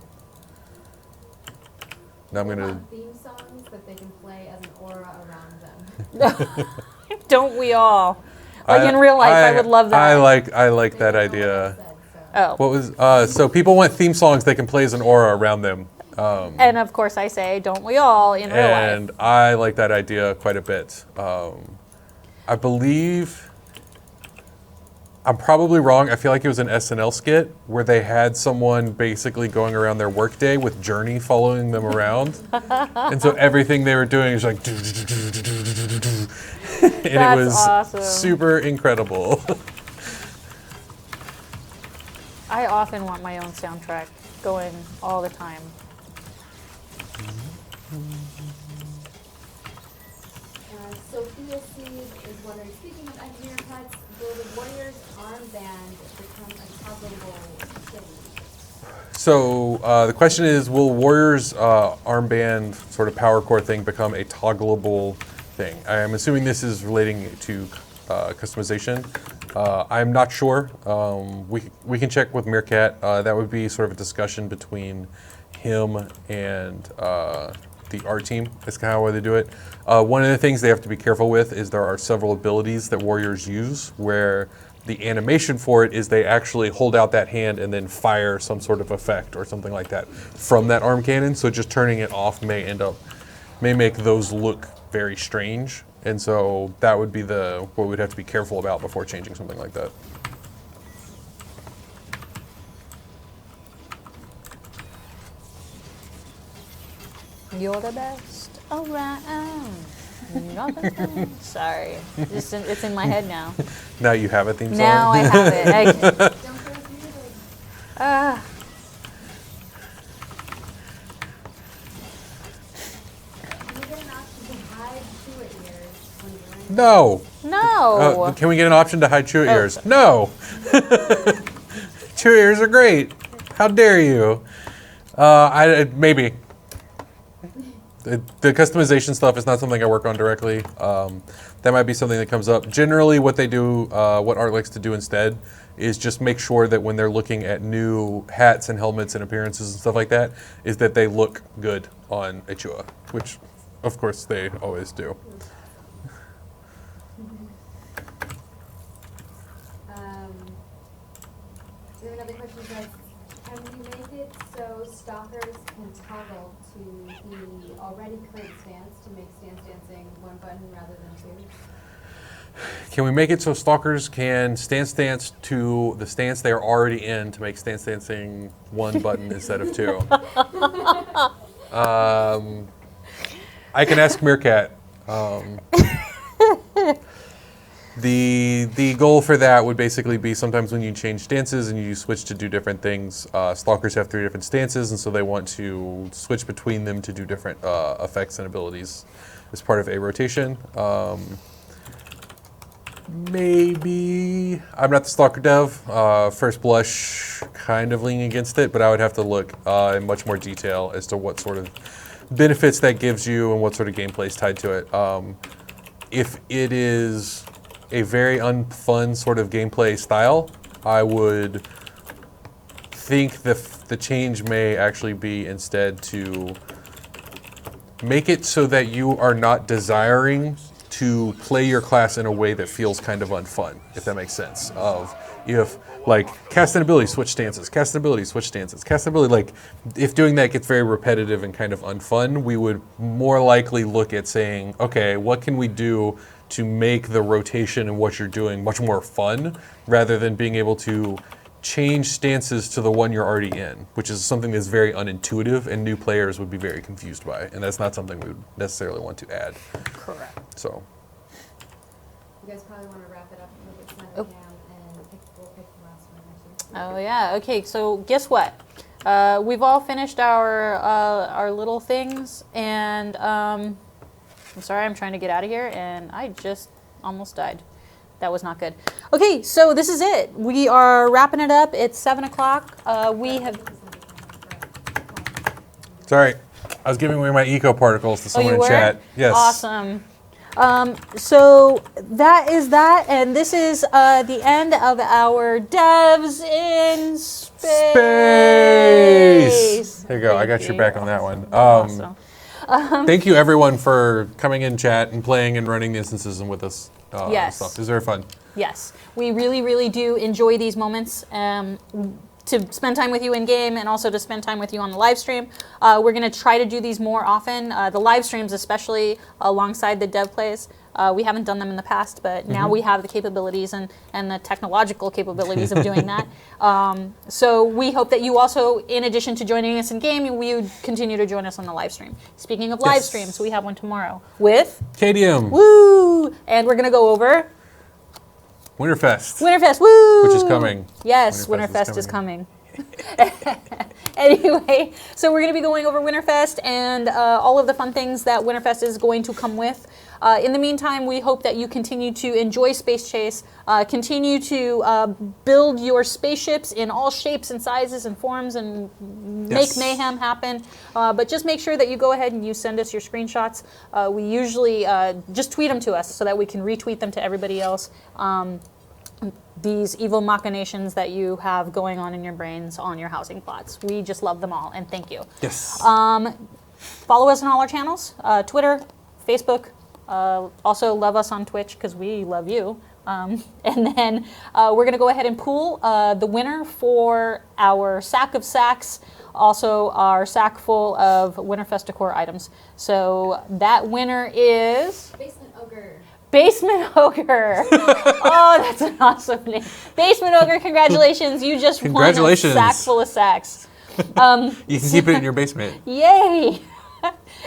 Now I'm They gonna. want theme songs that they can play as an aura around them. Don't we all? Like in real life, I would love that. I like They that don't know what idea. I said, so. Oh, What was so people want theme songs they can play as an aura around them. and of course I say, don't we all in real And life? I like that idea quite a bit. I believe, I'm probably wrong, I feel like it was an SNL skit where they had someone basically going around their workday with Journey following them around. And so everything they were doing is like, and it was awesome. super incredible. I often want my own soundtrack going all the time. Sophia Seed is wondering, speaking of engineer pets, will the Warriors armband become a toggleable thing? So the question is, will Warriors armband sort of power core thing become a toggleable thing? I'm assuming this is relating to customization. I'm not sure. We can check with Meerkat. That would be sort of a discussion between him and the art team. That's kind of how they do it. One of the things they have to be careful with is there are several abilities that Warriors use where the animation for it is they actually hold out that hand and then fire some sort of effect or something like that from that arm cannon. So just turning it off may make those look very strange. And so that would be what we'd have to be careful about before changing something like that. You're the best around. You're the best. Sorry, it's in my head now. Now you have a theme song? Now I have it. Don't go through the Can we get an option to hide Chewit ears when you're in? No. No. Can we get an option to hide Chew ears? No. Chew ears are great. How dare you? Maybe. The customization stuff is not something I work on directly. That might be something that comes up. Generally, what they do, what Art likes to do instead, is just make sure that when they're looking at new hats and helmets and appearances and stuff like that, is that they look good on a Chua, which, of course, they always do. stalkers can toggle to the already current stance to make stance dancing one button rather than two? Can we make it so stalkers can stance dance to the stance they are already in to make stance dancing one button instead of two? I can ask Meerkat. The goal for that would basically be sometimes when you change stances and you switch to do different things, stalkers have 3 different stances, and so they want to switch between them to do different effects and abilities as part of a rotation. Maybe, I'm not the stalker dev, first blush kind of leaning against it, but I would have to look in much more detail as to what sort of benefits that gives you and what sort of gameplay is tied to it. If it is a very unfun sort of gameplay style, I would think the change may actually be instead to make it so that you are not desiring to play your class in a way that feels kind of unfun, if that makes sense. Of if like cast an ability, switch stances, cast an ability, switch stances, cast an ability, like if doing that gets very repetitive and kind of unfun, we would more likely look at saying, okay, what can we do to make the rotation and what you're doing much more fun, rather than being able to change stances to the one you're already in, which is something that's very unintuitive and new players would be very confused by, and that's not something we would necessarily want to add. Correct. So. You guys probably want to wrap it up with the time and we'll pick the last one or two. Oh yeah. Okay. So guess what? We've all finished our little things, and I'm sorry, I'm trying to get out of here, and I just almost died. That was not good. Okay, so this is it. We are wrapping it up. It's 7 o'clock. We have. Sorry, I was giving away my eco particles to someone in chat. Yes. Awesome. So that is that, and this is the end of our Devs in Space. There you go. I got your back on that one. Awesome. Thank you, everyone, for coming in chat and playing and running the instances and with us. Yes. Stuff. It was very fun. Yes, we really, really do enjoy these moments to spend time with you in game and also to spend time with you on the live stream. We're going to try to do these more often. The live streams, especially alongside the dev plays. We haven't done them in the past, but now we have the capabilities and the technological capabilities of doing that. So we hope that you also, in addition to joining us in game, you would continue to join us on the live stream. Speaking of live streams, we have one tomorrow with KDM. Woo! And we're going to go over Winterfest. Winterfest, woo! Which is coming. Yes, Winterfest is coming. Anyway, so we're going to be going over Winterfest and all of the fun things that Winterfest is going to come with. In the meantime, we hope that you continue to enjoy Space Chase, continue to build your spaceships in all shapes and sizes and forms and make mayhem happen. But just make sure that you go ahead and you send us your screenshots. We usually just tweet them to us so that we can retweet them to everybody else. These evil machinations that you have going on in your brains on your housing plots. We just love them all, and thank you. Yes. Follow us on all our channels, Twitter, Facebook. Also love us on Twitch because we love you. And then we're going to go ahead and pool the winner for our sack of sacks, also our sack full of Winterfest decor items. So that winner is... Basement Ogre. Basement Ogre. Oh, that's an awesome name. Basement Ogre, congratulations. You just won a sack full of sacks. You can keep it in your basement. Yay.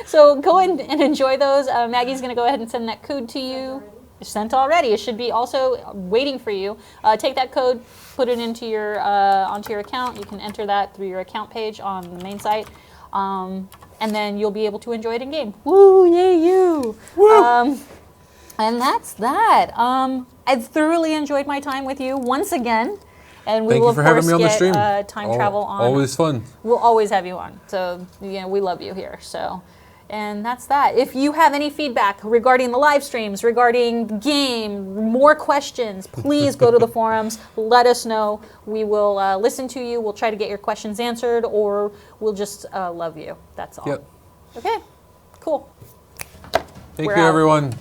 So go in and enjoy those. Maggie's going to go ahead and send that code to you. Sent already. It should be also waiting for you. Take that code, put it into your onto your account. You can enter that through your account page on the main site. And then you'll be able to enjoy it in game. Woo, yay you. Woo. And that's that. I've thoroughly enjoyed my time with you once again. And we will, of course, get time travel on. Always fun. We'll always have you on. So, we love you here. So, and that's that. If you have any feedback regarding the live streams, regarding the game, more questions, please go to the forums. Let us know. We will listen to you. We'll try to get your questions answered, or we'll just love you. That's all. Yep. Okay. Cool. Thank you, everyone.